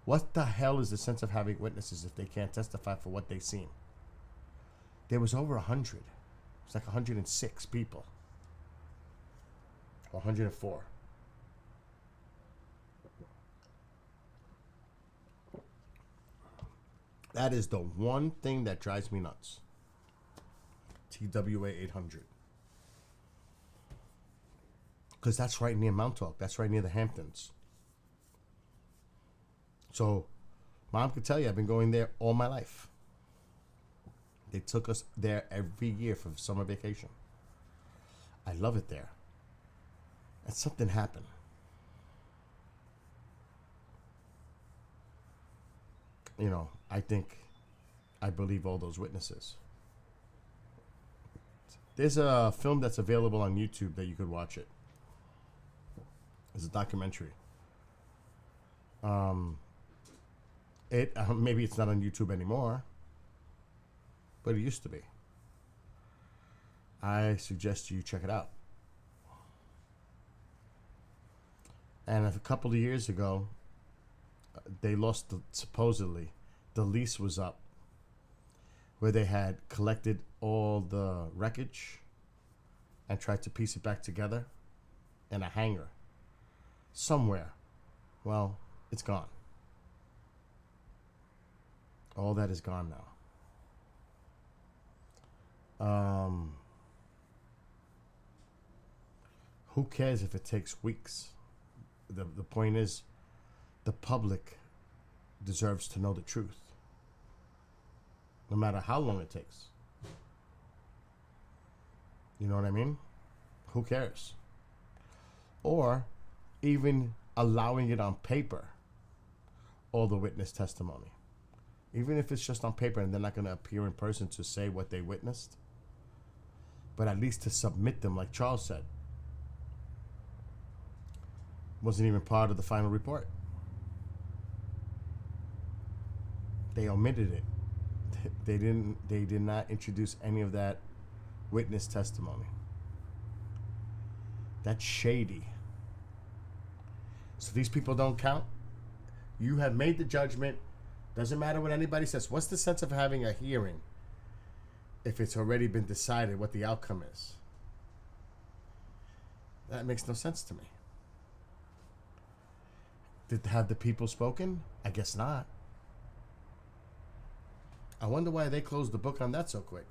What the hell is the sense of having witnesses if they can't testify for what they've seen? There was over 100. It's like 106 people. Or 104. That is the one thing that drives me nuts. TWA 800. Because that's right near Montauk. That's right near the Hamptons. So, Mom could tell you, I've been going there all my life. They took us there every year for summer vacation. I love it there. And something happened. You know, I believe all those witnesses. There's a film that's available on YouTube that you could watch it. It's a documentary. Maybe it's not on YouTube anymore, but it used to be. I suggest you check it out. And a couple of years ago, they lost supposedly the lease was up, where they had collected all the wreckage and tried to piece it back together in a hangar somewhere. Well, it's gone. All that is gone now. Who cares if it takes weeks? The point is, the public deserves to know the truth, no matter how long it takes. You know what I mean? Who cares? Or even allowing it on paper, all the witness testimony. Even if it's just on paper and they're not going to appear in person to say what they witnessed, but at least to submit them, like Charles said. Wasn't even part of the final report. They omitted it. They did not introduce any of that witness testimony. That's shady. So these people don't count. You have made the judgment. Doesn't matter what anybody says. What's the sense of having a hearing if it's already been decided what the outcome is? That makes no sense to me. Have the people spoken? I guess not. I wonder why they closed the book on that so quick.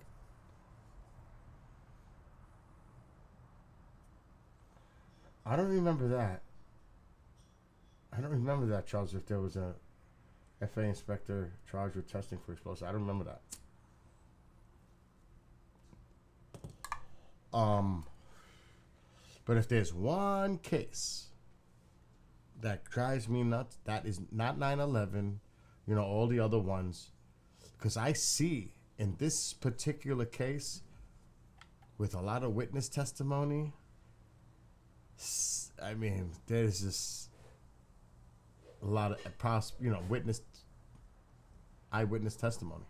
I don't remember that. I don't remember that, Charles, if there was a FAA inspector charged with testing for explosives. I don't remember that. But if there's one case that drives me nuts, that is not 9/11, you know, all the other ones. Because I see in this particular case, with a lot of witness testimony, I mean, there's just a lot of eyewitness testimony.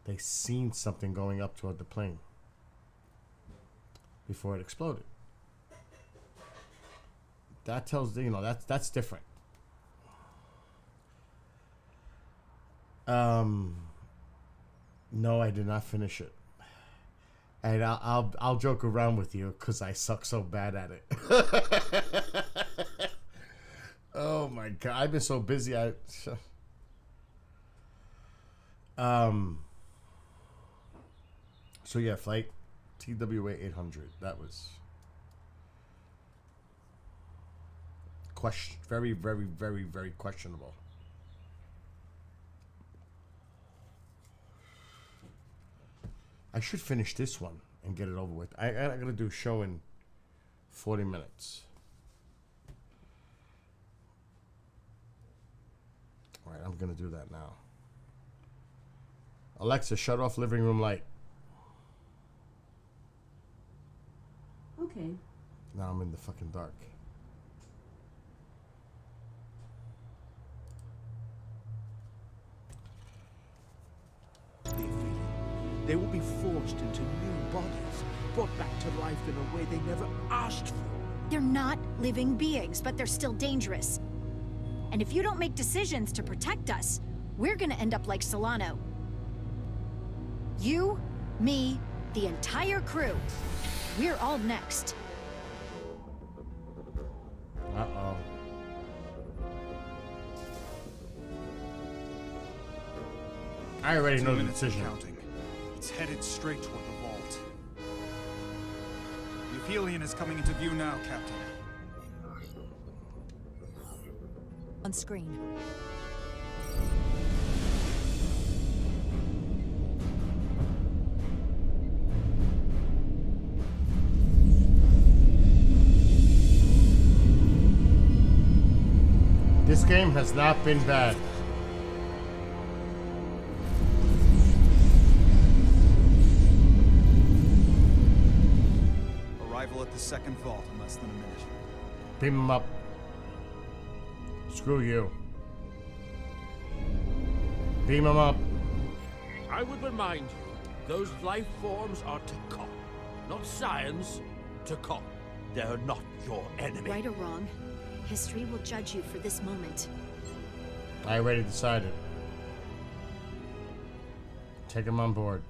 They seen something going up toward the plane before it exploded. That tells that's different. No, I did not finish it, and I'll joke around with you because I suck so bad at it. Oh my god, I've been so busy. So yeah, flight TWA 800. That was very, very, very, very questionable. I should finish this one and get it over with. I gotta do a show in 40 minutes. All right, I'm gonna do that now. Alexa, shut off living room light. Okay. Now I'm in the fucking dark. They will be forged into new bodies, brought back to life in a way they never asked for. They're not living beings, but they're still dangerous. And if you don't make decisions to protect us, we're gonna end up like Solano. You, me, the entire crew. We're all next. Uh-oh. I already know the decision. Counting. It's headed straight toward the vault. The Aphelion is coming into view now, Captain. On screen. This game has not been bad. Arrival at the second vault in less than a minute. Beam him up. Screw you. Beam him up. I would remind you, those life forms are Takon, not science. Takon. They're not your enemy. Right or wrong, history will judge you for this moment. I already decided. Take him on board.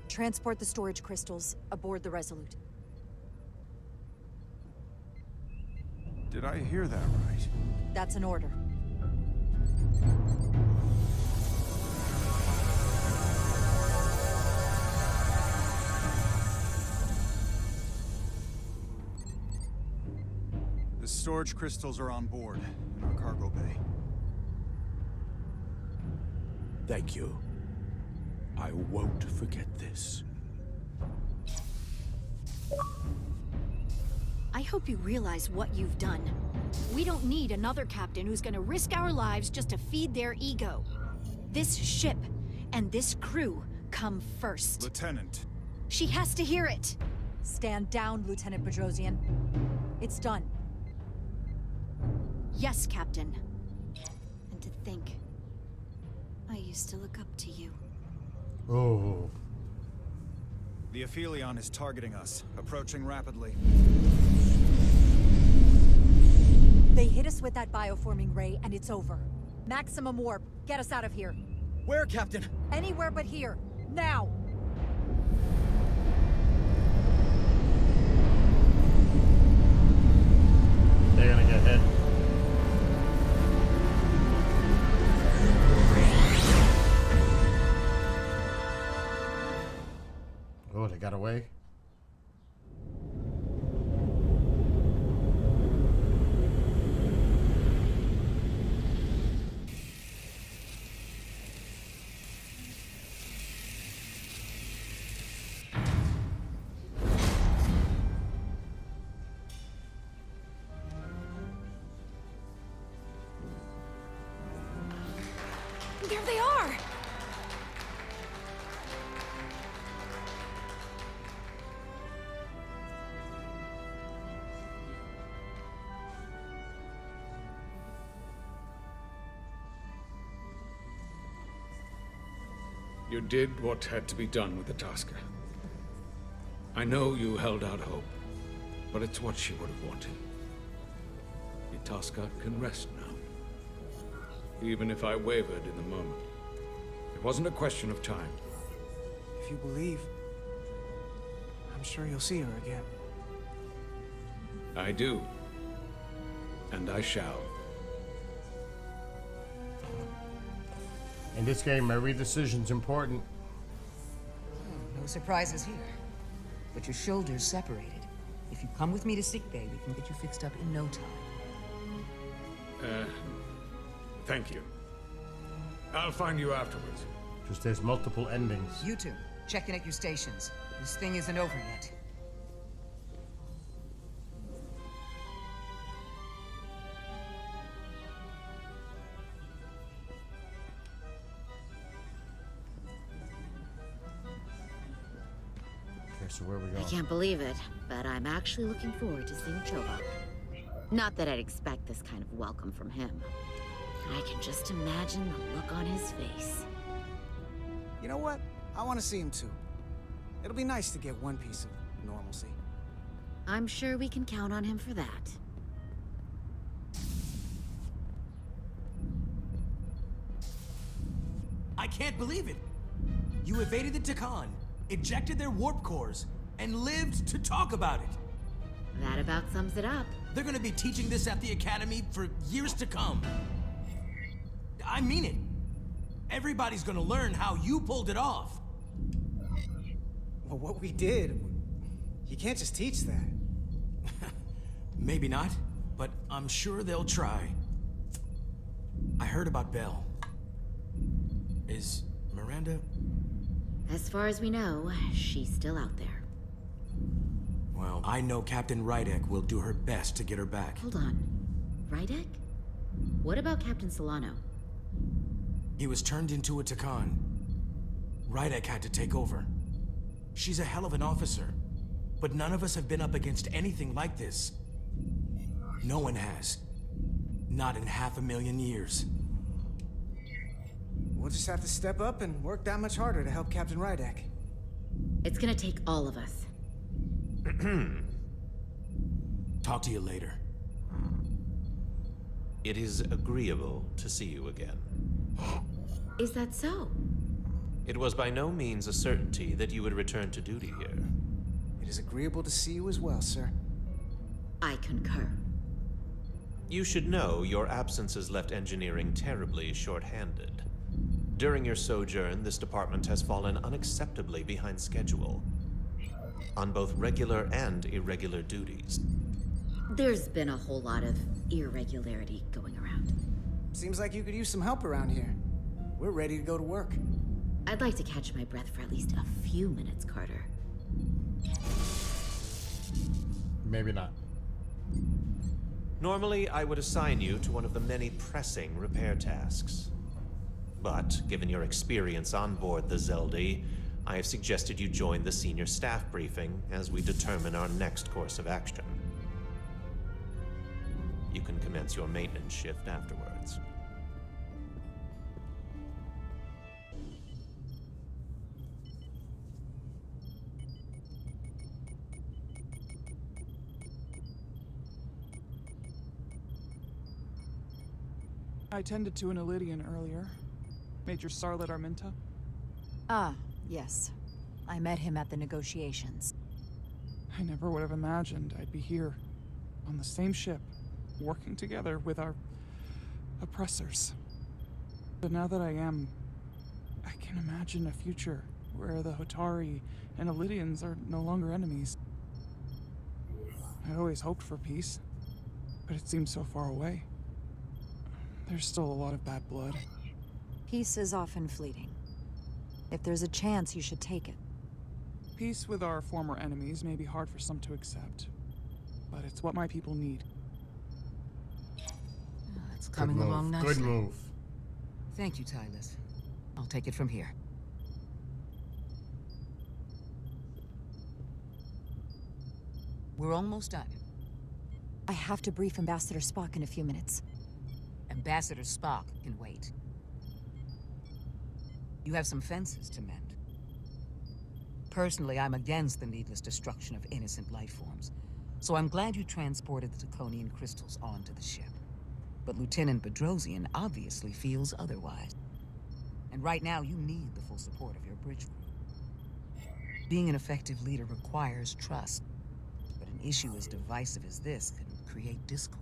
Transport the storage crystals aboard the Resolute. Did I hear that right? That's an order. The storage crystals are on board in our cargo bay. Thank you. I won't forget this. I hope you realize what you've done. We don't need another captain who's gonna risk our lives just to feed their ego. This ship and this crew come first. Lieutenant. She has to hear it. Stand down, Lieutenant Bedrosian. It's done. Yes, Captain. And to think, I used to look up to you. Oh. The Aphelion is targeting us, approaching rapidly. They hit us with that bioforming ray, and it's over. Maximum warp. Get us out of here. Where, Captain? Anywhere but here. Now! They're gonna get hit. Oh, they got away. You did what had to be done with the Tasker. I know you held out hope, but it's what she would have wanted. The Tasker can rest now. Even if I wavered in the moment. It wasn't a question of time. If you believe, I'm sure you'll see her again. I do. And I shall. In this game, every decision's important. No surprises here. But your shoulder's separated. If you come with me to sickbay, we can get you fixed up in no time. Thank you. I'll find you afterwards. Just there's multiple endings. You two, check in at your stations. This thing isn't over yet. Okay, so where are we I going? can't believe it, but I'm actually looking forward to seeing Chobok. Not that I'd expect this kind of welcome from him. I can just imagine the look on his face. You know what? I want to see him too. It'll be nice to get one piece of normalcy. I'm sure we can count on him for that. I can't believe it! You evaded the Takan, ejected their warp cores, and lived to talk about it! That about sums it up. They're gonna be teaching this at the Academy for years to come. I mean it. Everybody's gonna learn how you pulled it off. Well, what we did, you can't just teach that. Maybe not, but I'm sure they'll try. I heard about Belle. Is Miranda? As far as we know, she's still out there. Well, I know Captain Rydek will do her best to get her back. Hold on. Rydek? What about Captain Solano? He was turned into a Takan. Rydek had to take over. She's a hell of an officer, but none of us have been up against anything like this. No one has. Not in 500,000 years. We'll just have to step up and work that much harder to help Captain Rydek. It's gonna take all of us. Talk to you later. It is agreeable to see you again. Is that so? It was by no means a certainty that you would return to duty here. It is agreeable to see you as well, sir. I concur. You should know your absence has left engineering terribly short-handed. During your sojourn, this department has fallen unacceptably behind schedule on both regular and irregular duties. There's been a whole lot of irregularity going around. Seems like you could use some help around here. We're ready to go to work. I'd like to catch my breath for at least a few minutes, Carter. Maybe not. Normally, I would assign you to one of the many pressing repair tasks. But, given your experience on board the Zeldi, I have suggested you join the senior staff briefing as we determine our next course of action. You can commence your maintenance shift afterwards. I tended to an Elydian earlier. Major Starlet Arminta. Ah, yes. I met him at the negotiations. I never would have imagined I'd be here, on the same ship, working together with our oppressors. But now that I am, I can imagine a future where the Hotari and Elydians are no longer enemies. I always hoped for peace, but it seems so far away. There's still a lot of bad blood. Peace is often fleeting. If there's a chance, you should take it. Peace with our former enemies may be hard for some to accept, but it's what my people need. It's coming along nicely. Good move. Thank you, Tylus. I'll take it from here. We're almost done. I have to brief Ambassador Spock in a few minutes. Ambassador Spock can wait. You have some fences to mend. Personally, I'm against the needless destruction of innocent life forms, so I'm glad you transported the Taconian crystals onto the ship. But Lieutenant Bedrosian obviously feels otherwise. And right now, you need the full support of your bridge crew. Being an effective leader requires trust, but an issue as divisive as this can create discord.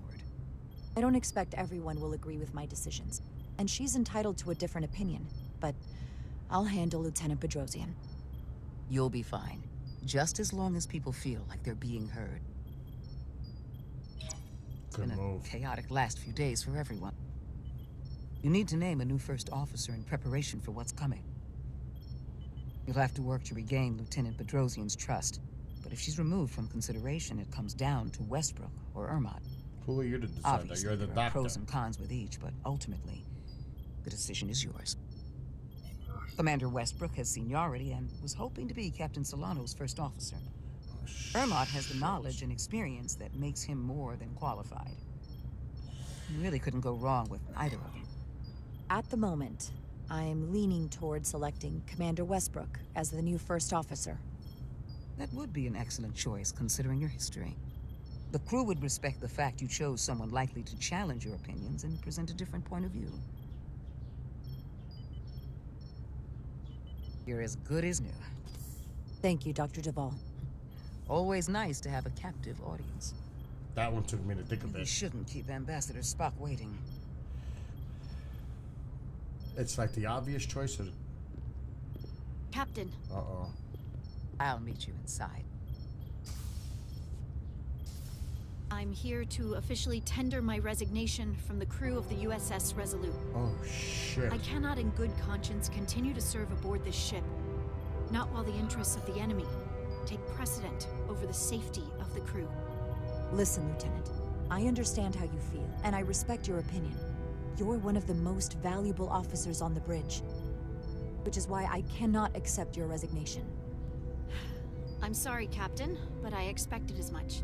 I don't expect everyone will agree with my decisions, and she's entitled to a different opinion, but I'll handle Lieutenant Bedrosian. You'll be fine, just as long as people feel like they're being heard. It's been a chaotic last few days for everyone. You need to name a new first officer in preparation for what's coming. You'll have to work to regain Lieutenant Bedrosian's trust, but if she's removed from consideration, it comes down to Westbrook or Ermot. Who are you to decide that? Obviously, You're the there are doctor. pros and cons with each, but ultimately, the decision is yours. Commander Westbrook has seniority and was hoping to be Captain Solano's first officer. Ermot has the knowledge and experience that makes him more than qualified. You really couldn't go wrong with either of them. At the moment, I'm leaning toward selecting Commander Westbrook as the new first officer. That would be an excellent choice, considering your history. The crew would respect the fact you chose someone likely to challenge your opinions and present a different point of view. You're as good as new. Thank you, Dr. Duvall. Always nice to have a captive audience. That one took me to think of We it. shouldn't keep Ambassador Spock waiting. It's like the obvious choice of... Captain. Uh-oh. I'll meet you inside. I'm here to officially tender my resignation from the crew of the USS Resolute. Oh, shit. I cannot in good conscience continue to serve aboard this ship. Not while the interests of the enemy take precedent over the safety of the crew. Listen, Lieutenant. I understand how you feel, and I respect your opinion. You're one of the most valuable officers on the bridge, which is why I cannot accept your resignation. I'm sorry, Captain, but I expected as much.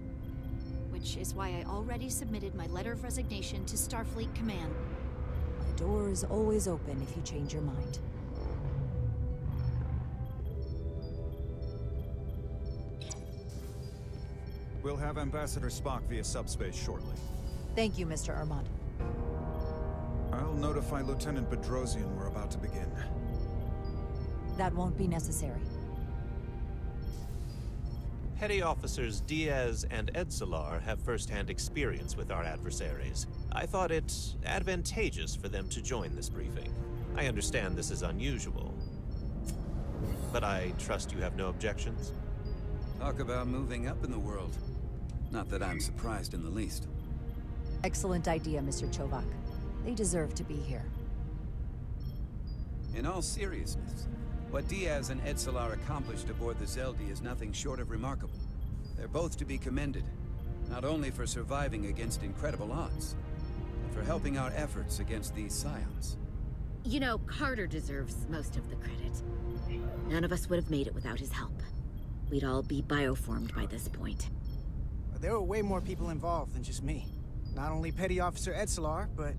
Which is why I already submitted my letter of resignation to Starfleet Command. My door is always open if you change your mind. We'll have Ambassador Spock via subspace shortly. Thank you, Mr. Ermot. I'll notify Lieutenant Bedrosian we're about to begin. That won't be necessary. Petty Officers Diaz and Edsolar have first-hand experience with our adversaries. I thought it advantageous for them to join this briefing. I understand this is unusual, but I trust you have no objections? Talk about moving up in the world. Not that I'm surprised in the least. Excellent idea, Mr. Chovak. They deserve to be here. In all seriousness, what Diaz and Edsolar accomplished aboard the Zeldi is nothing short of remarkable. They're both to be commended, not only for surviving against incredible odds, but for helping our efforts against these scions. You know, Carter deserves most of the credit. None of us would have made it without his help. We'd all be bioformed by this point. There were way more people involved than just me. Not only Petty Officer Edsolar, but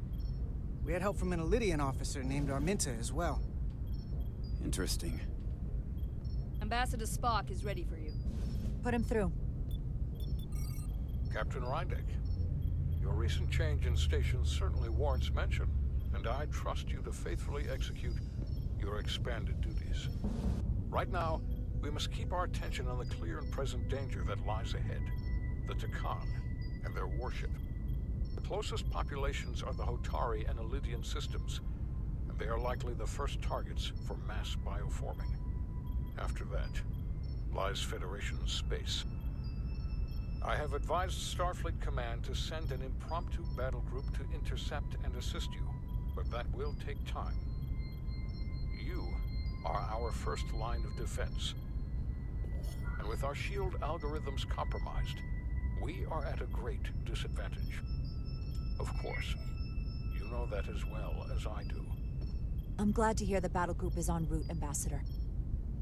we had help from an Elydian officer named Arminta as well. Interesting. Ambassador Spock is ready for you. Put him through. Captain Reindeck, your recent change in station certainly warrants mention, and I trust you to faithfully execute your expanded duties. Right now, we must keep our attention on the clear and present danger that lies ahead, the Takan and their warship. The closest populations are the Hotari and Elydian systems, and they are likely the first targets for mass bioforming. After that, lies Federation space. I have advised Starfleet Command to send an impromptu battle group to intercept and assist you, but that will take time. You are our first line of defense. And with our shield algorithms compromised, we are at a great disadvantage. Of course, you know that as well as I do. I'm glad to hear the battle group is en route, Ambassador.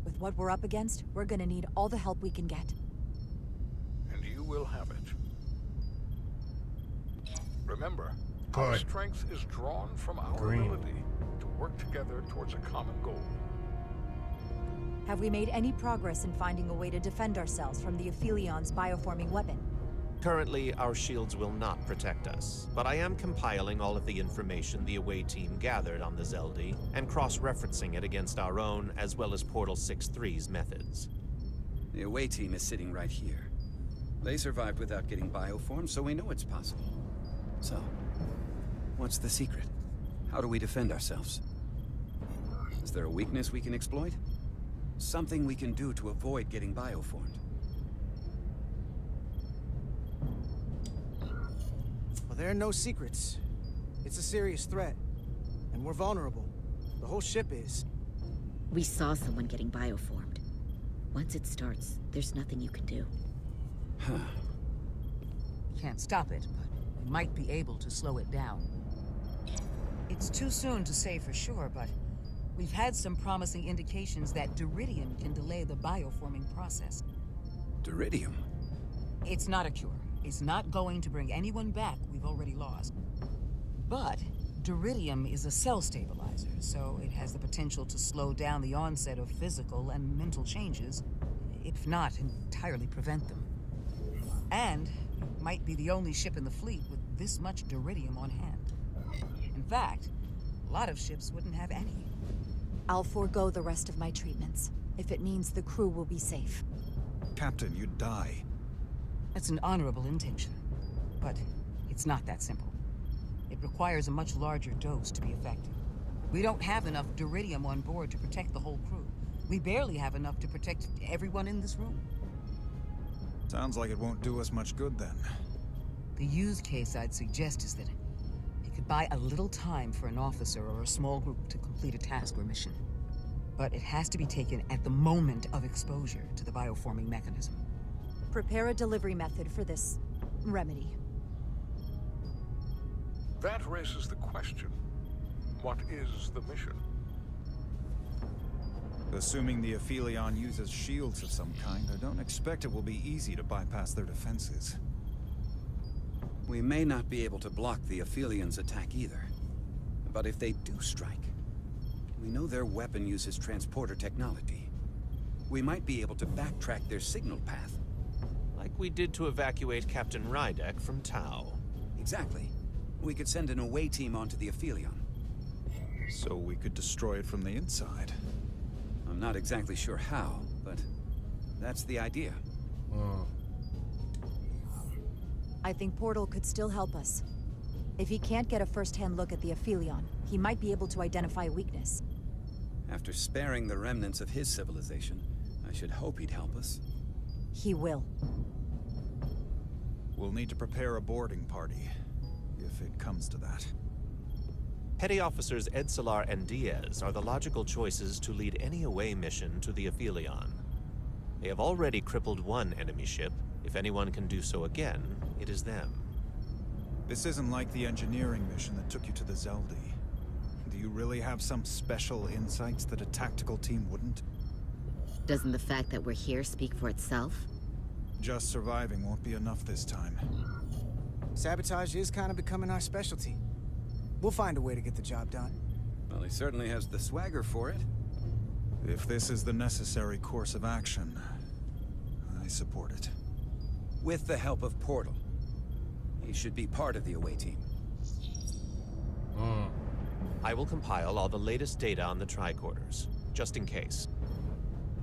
With what we're up against, we're gonna need all the help we can get. And you will have it. Remember, our strength is drawn from our ability to work together towards a common goal. Have we made any progress in finding a way to defend ourselves from the Aphelion's bioforming weapon? Currently, our shields will not protect us, but I am compiling all of the information the away team gathered on the Zeldi and cross-referencing it against our own as well as Portal 6-3's methods. The away team is sitting right here. They survived without getting bioformed, so we know it's possible. So, what's the secret? How do we defend ourselves? Is there a weakness we can exploit? Something we can do to avoid getting bioformed? Well, there are no secrets. It's a serious threat. And we're vulnerable. The whole ship is. We saw someone getting bioformed. Once it starts, there's nothing you can do. Can't stop it, but we might be able to slow it down. It's too soon to say for sure, but we've had some promising indications that Duridium can delay the bioforming process. Duridium? It's not a cure. It's not going to bring anyone back we've already lost. But Duridium is a cell stabilizer, so it has the potential to slow down the onset of physical and mental changes, if not entirely prevent them. And it might be the only ship in the fleet with this much Duridium on hand. In fact, a lot of ships wouldn't have any. I'll forego the rest of my treatments, if it means the crew will be safe. Captain, you'd die. That's an honorable intention, but it's not that simple. It requires a much larger dose to be effective. We don't have enough Duridium on board to protect the whole crew. We barely have enough to protect everyone in this room. Sounds like it won't do us much good then. The use case I'd suggest is that it could buy a little time for an officer or a small group to complete a task or mission. But it has to be taken at the moment of exposure to the bioforming mechanism. Prepare a delivery method for this remedy. That raises the question. What is the mission? Assuming the Aphelion uses shields of some kind, I don't expect it will be easy to bypass their defenses. We may not be able to block the Aphelion's attack either. But if they do strike, we know their weapon uses transporter technology. We might be able to backtrack their signal path. Like we did to evacuate Captain Rydek from Tau. Exactly. We could send an away team onto the Aphelion. So we could destroy it from the inside. I'm not exactly sure how, but that's the idea. I think Portal could still help us. If he can't get a first-hand look at the Aphelion, he might be able to identify a weakness. After sparing the remnants of his civilization, I should hope he'd help us. He will. We'll need to prepare a boarding party, if it comes to that. Petty Officers Edsalar and Diaz are the logical choices to lead any away mission to the Aphelion. They have already crippled one enemy ship. If anyone can do so again, it is them. This isn't like the engineering mission that took you to the Zeldi. Do you really have some special insights that a tactical team wouldn't? Doesn't the fact that we're here speak for itself? Just surviving won't be enough this time. Sabotage is kind of becoming our specialty. We'll find a way to get the job done. Well, he certainly has the swagger for it. If this is the necessary course of action, I support it. With the help of Portal. He should be part of the away team. I will compile all the latest data on the tricorders, just in case.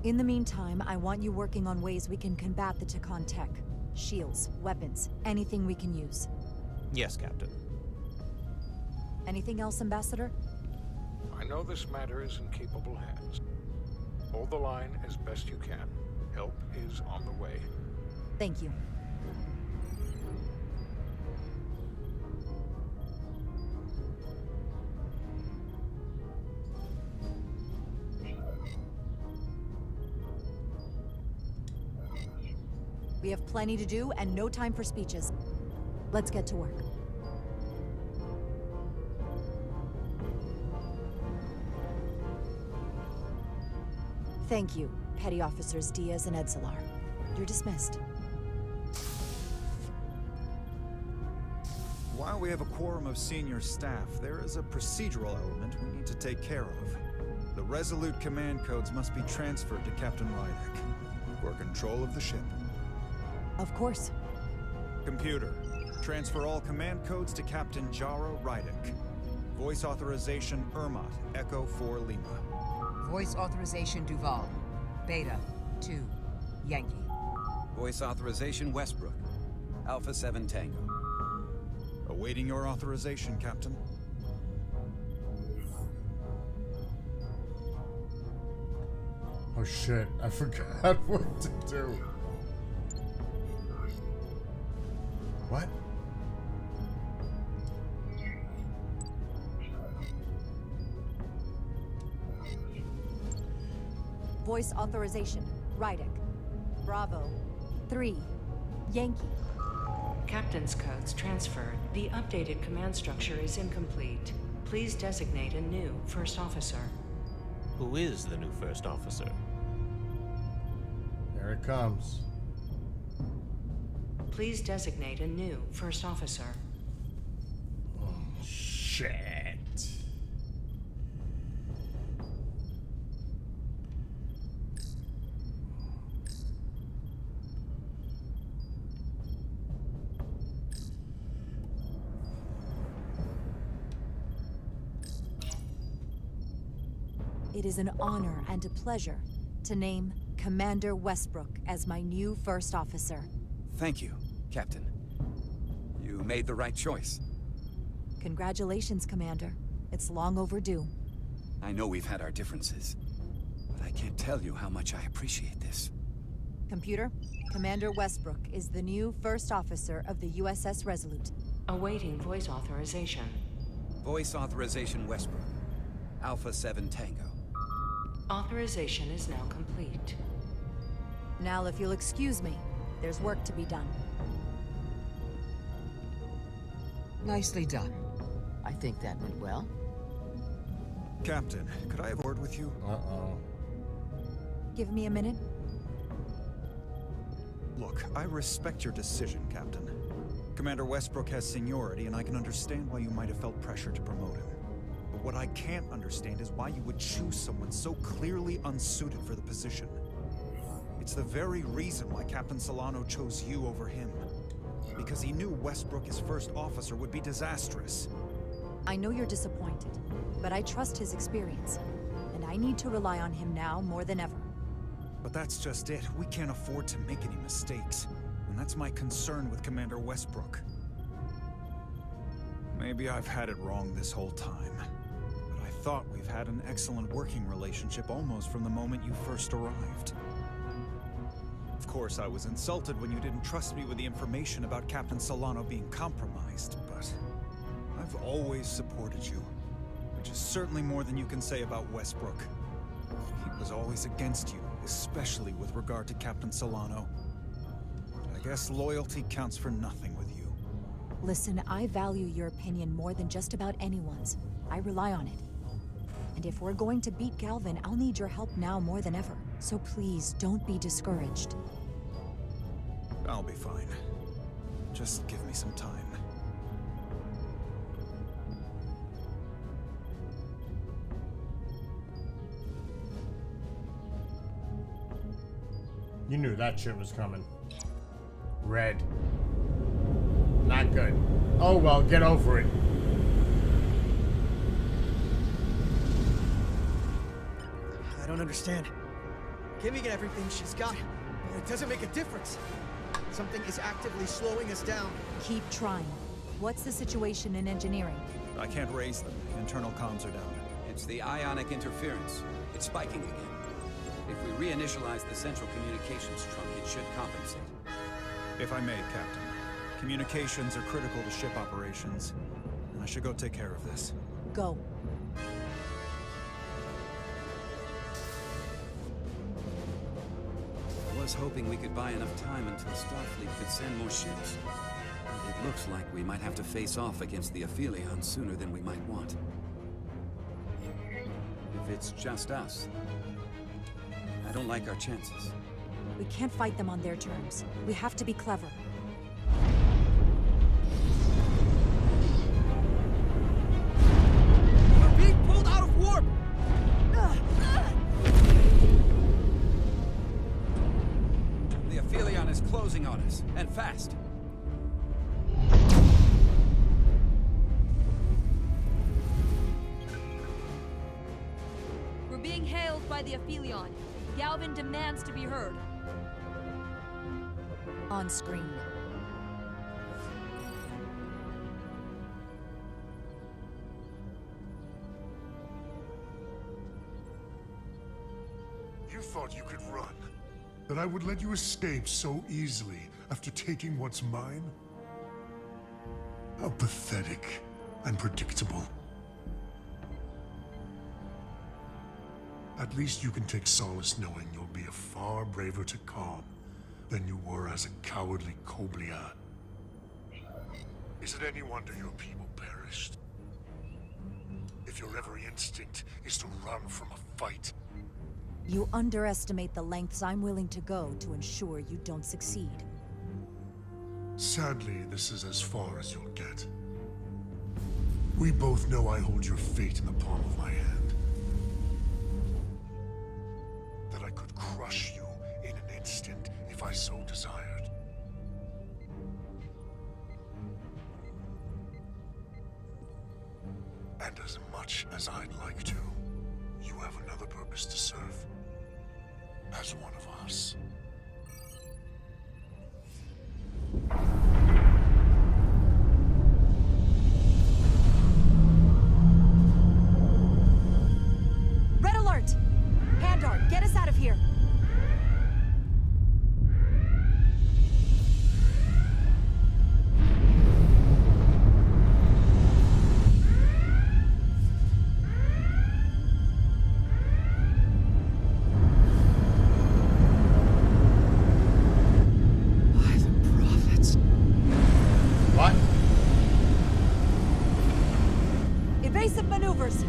In the meantime, I want you working on ways we can combat the Takan tech. Shields, weapons, anything we can use. Yes, Captain. Anything else, Ambassador? I know this matter is in capable hands. Hold the line as best you can. Help is on the way. Thank you. We have plenty to do and no time for speeches. Let's get to work. Thank you, Petty Officers Diaz and Edsalar. You're dismissed. While we have a quorum of senior staff, there is a procedural element we need to take care of. The Resolute command codes must be transferred to Captain Rydek for control of the ship. Of course. Computer, transfer all command codes to Captain Jaro Rydek. Voice authorization Ermot, Echo 4 Lima. Voice authorization Duval. Beta 2 Yankee. Voice authorization Westbrook, Alpha 7 Tango. Awaiting your authorization, Captain. Oh shit, I forgot what to do. What? Voice authorization, Rydek. Bravo. 3. Yankee. Captain's codes transferred. The updated command structure is incomplete. Please designate a new first officer. Who is the new first officer? There it comes. Please designate a new first officer. Oh, shit. It is an honor and a pleasure to name Commander Westbrook as my new first officer. Thank you, Captain. You made the right choice. Congratulations, Commander. It's long overdue. I know we've had our differences, but I can't tell you how much I appreciate this. Computer, Commander Westbrook is the new first officer of the USS Resolute. Awaiting voice authorization. Voice authorization Westbrook, Alpha 7 Tango. Authorization is now complete. Now, if you'll excuse me, there's work to be done. Nicely done. I think that went well. Captain, could I have a word with you? Uh-oh. Give me a minute. Look, I respect your decision, Captain. Commander Westbrook has seniority, and I can understand why you might have felt pressure to promote him. But what I can't understand is why you would choose someone so clearly unsuited for the position. It's the very reason why Captain Solano chose you over him. Because he knew Westbrook as first officer would be disastrous. I know you're disappointed, but I trust his experience, and I need to rely on him now more than ever. But that's just it. We can't afford to make any mistakes. And that's my concern with Commander Westbrook. Maybe I've had it wrong this whole time. But I thought we've had an excellent working relationship almost from the moment you first arrived. Of course, I was insulted when you didn't trust me with the information about Captain Solano being compromised, but I've always supported you, which is certainly more than you can say about Westbrook. He was always against you, especially with regard to Captain Solano. But I guess loyalty counts for nothing with you. Listen, I value your opinion more than just about anyone's. I rely on it. And if we're going to beat Galvin, I'll need your help now more than ever. So please, don't be discouraged. I'll be fine. Just give me some time. You knew that shit was coming. Red. Not good. Oh well, get over it. I don't understand. Giving everything she's got, it doesn't make a difference. Something is actively slowing us down. Keep trying. What's the situation in engineering? I can't raise them. Internal comms are down. It's the ionic interference. It's spiking again. If we reinitialize the central communications trunk, it should compensate. If I may, Captain. Communications are critical to ship operations. I should go take care of this. Go. I was hoping we could buy enough time until Starfleet could send more ships. It looks like we might have to face off against the Aphelion sooner than we might want. If it's just us, I don't like our chances. We can't fight them on their terms. We have to be clever. We're being pulled out of warp! is closing on us, and fast. We're being hailed by the Aphelion. Galvin demands to be heard. On screen. You thought you could run? That I would let you escape so easily after taking what's mine? How pathetic and predictable. At least you can take solace knowing you'll be a far braver Takan than you were as a cowardly Koblian. Is it any wonder your people perished? If your every instinct is to run from a fight. You underestimate the lengths I'm willing to go to ensure you don't succeed. Sadly, this is as far as you'll get. We both know I hold your fate in the palm of my hand. That I could crush you in an instant if I so desired. And as much as I'd like to, you have another purpose to serve. As one of us. Red alert! Handar, get us out of here! Evasive maneuvers!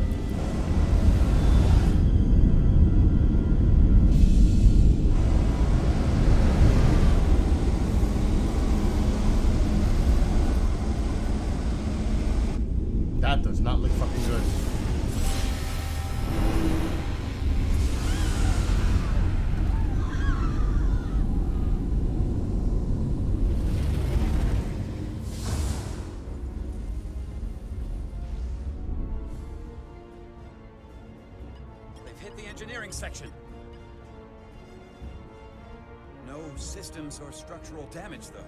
That does not look fucking good. Hit the engineering section. No systems or structural damage, though.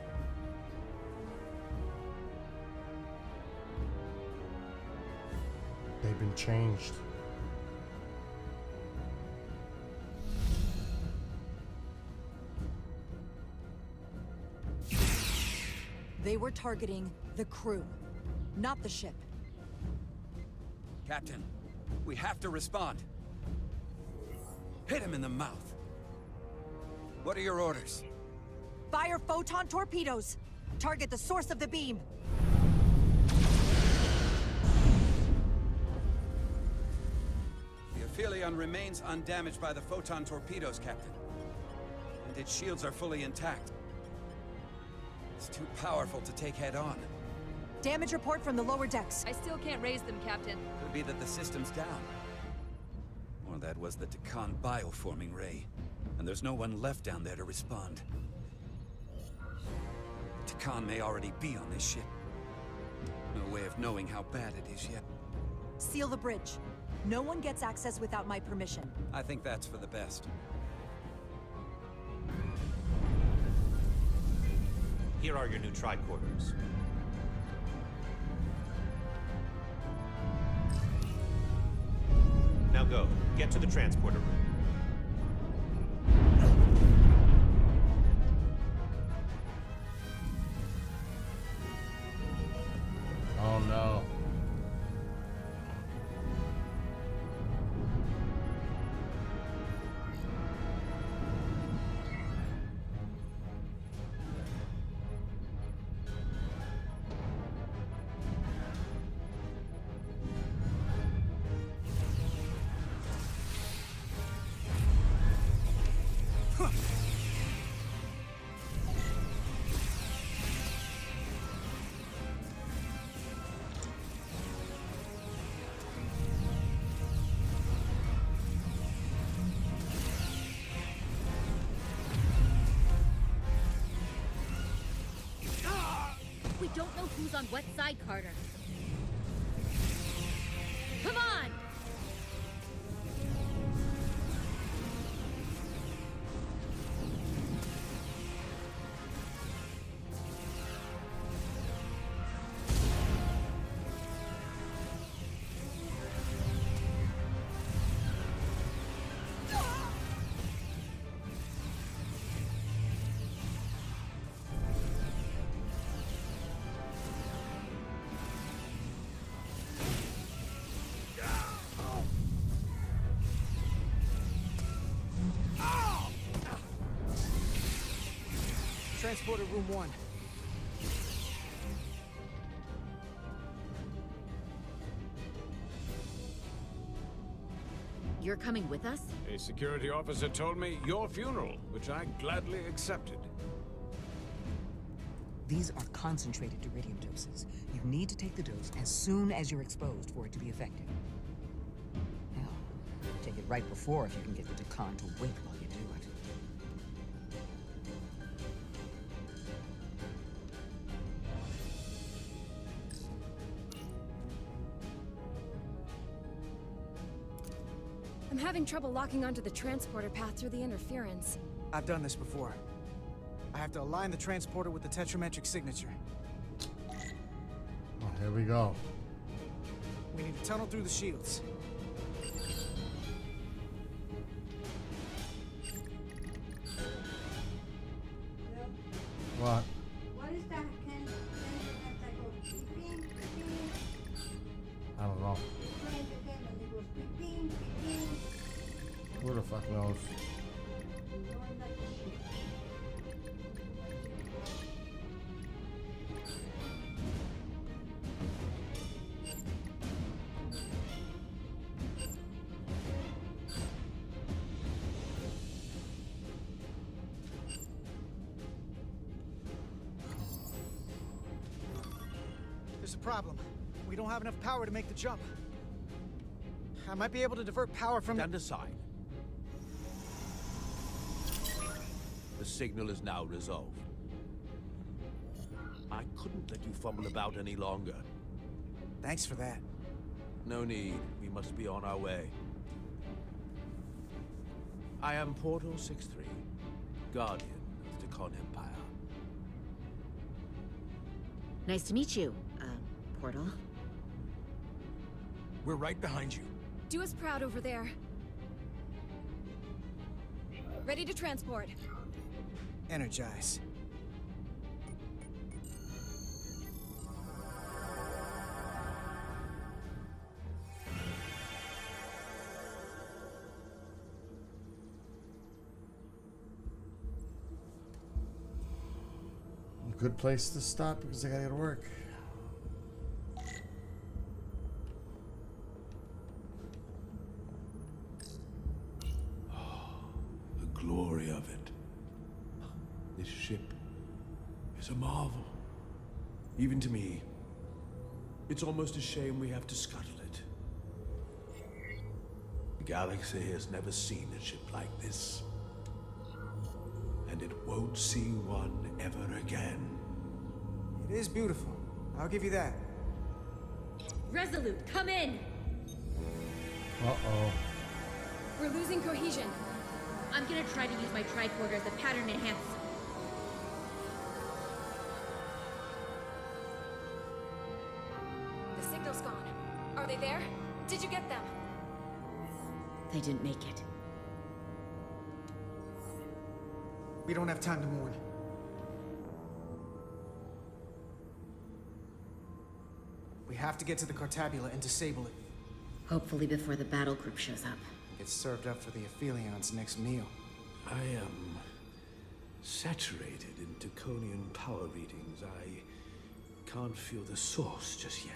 They've been changed. They were targeting the crew, not the ship. Captain, we have to respond. Hit him in the mouth. What are your orders? Fire photon torpedoes! Target the source of the beam! The Aphelion remains undamaged by the photon torpedoes, Captain. And its shields are fully intact. It's too powerful to take head-on. Damage report from the lower decks. I still can't raise them, Captain. Could be that the system's down. Or that was the Takan bioforming ray. And there's no one left down there to respond. Takan may already be on this ship. No way of knowing how bad it is yet. Seal the bridge. No one gets access without my permission. I think that's for the best. Here are your new tricorders. Now go. Get to the transporter room. Oh no. don't know who's on what side, Carter. Come on! Transporter room 1. You're coming with us? A security officer told me your funeral, which I gladly accepted. These are concentrated deuterium doses. You need to take the dose as soon as you're exposed for it to be effective. Hell, take it right before if you can get the Decon to wait while you do it. I'm having trouble locking onto the transporter path through the interference. I've done this before. I have to align the transporter with the tetrametric signature. Oh, here we go. We need to tunnel through the shields. What? What is that? Can that go beeping, beeping? I don't know. Playing the game and it goes beeping, beeping. Who the fuck knows? Knowing that shit. There's a problem. We don't have enough power to make the jump. I might be able to divert power from... Stand aside. The signal is now resolved. I couldn't let you fumble about any longer. Thanks for that. No need. We must be on our way. I am Portal 6-3, Guardian of the Decon Empire. Nice to meet you, Portal. We're right behind you. Do us proud over there. Ready to transport. Energize. Good place to stop because I gotta go to work. The glory of it. This ship is a marvel. Even to me. It's almost a shame we have to scuttle it. The galaxy has never seen a ship like this. And it won't see one ever again. It is beautiful. I'll give you that. Resolute, come in! Uh-oh. We're losing cohesion. I'm gonna try to use my tricorder as a pattern enhance. The signal's gone. Are they there? Did you get them? They didn't make it. We don't have time to mourn. We have to get to the Cartabula and disable it. Hopefully before the battle group shows up. It's served up for the Aphelions' next meal. I am saturated in Deconian power readings. I can't feel the source just yet.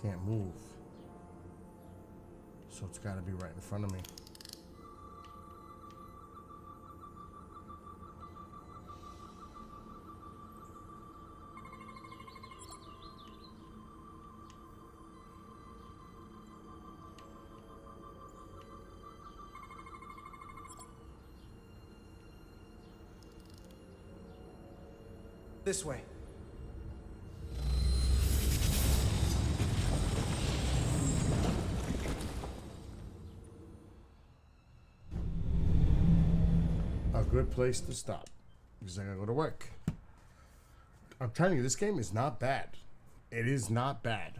can't move. So it's got to be right in front of me. This way. A good place to stop because I gotta go to work. I'm telling you, this game is not bad. It is not bad.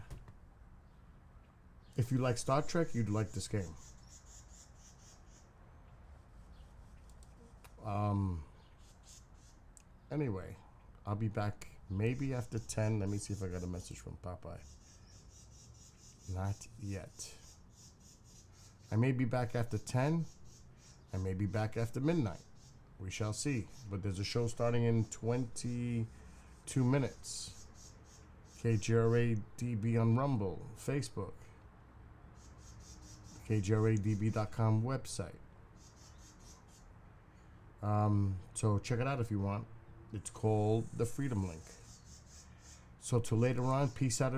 If you like Star Trek, you'd like this game. Anyway, I'll be back maybe after 10. Let me see if I got a message from Popeye. Not yet. I may be back after 10. I may be back after midnight. We shall see. But there's a show starting in 22 minutes. KGRA DB on Rumble, Facebook. KGRADB.com website. So check it out if you want. It's called The Freedom Link. So till later on, peace out.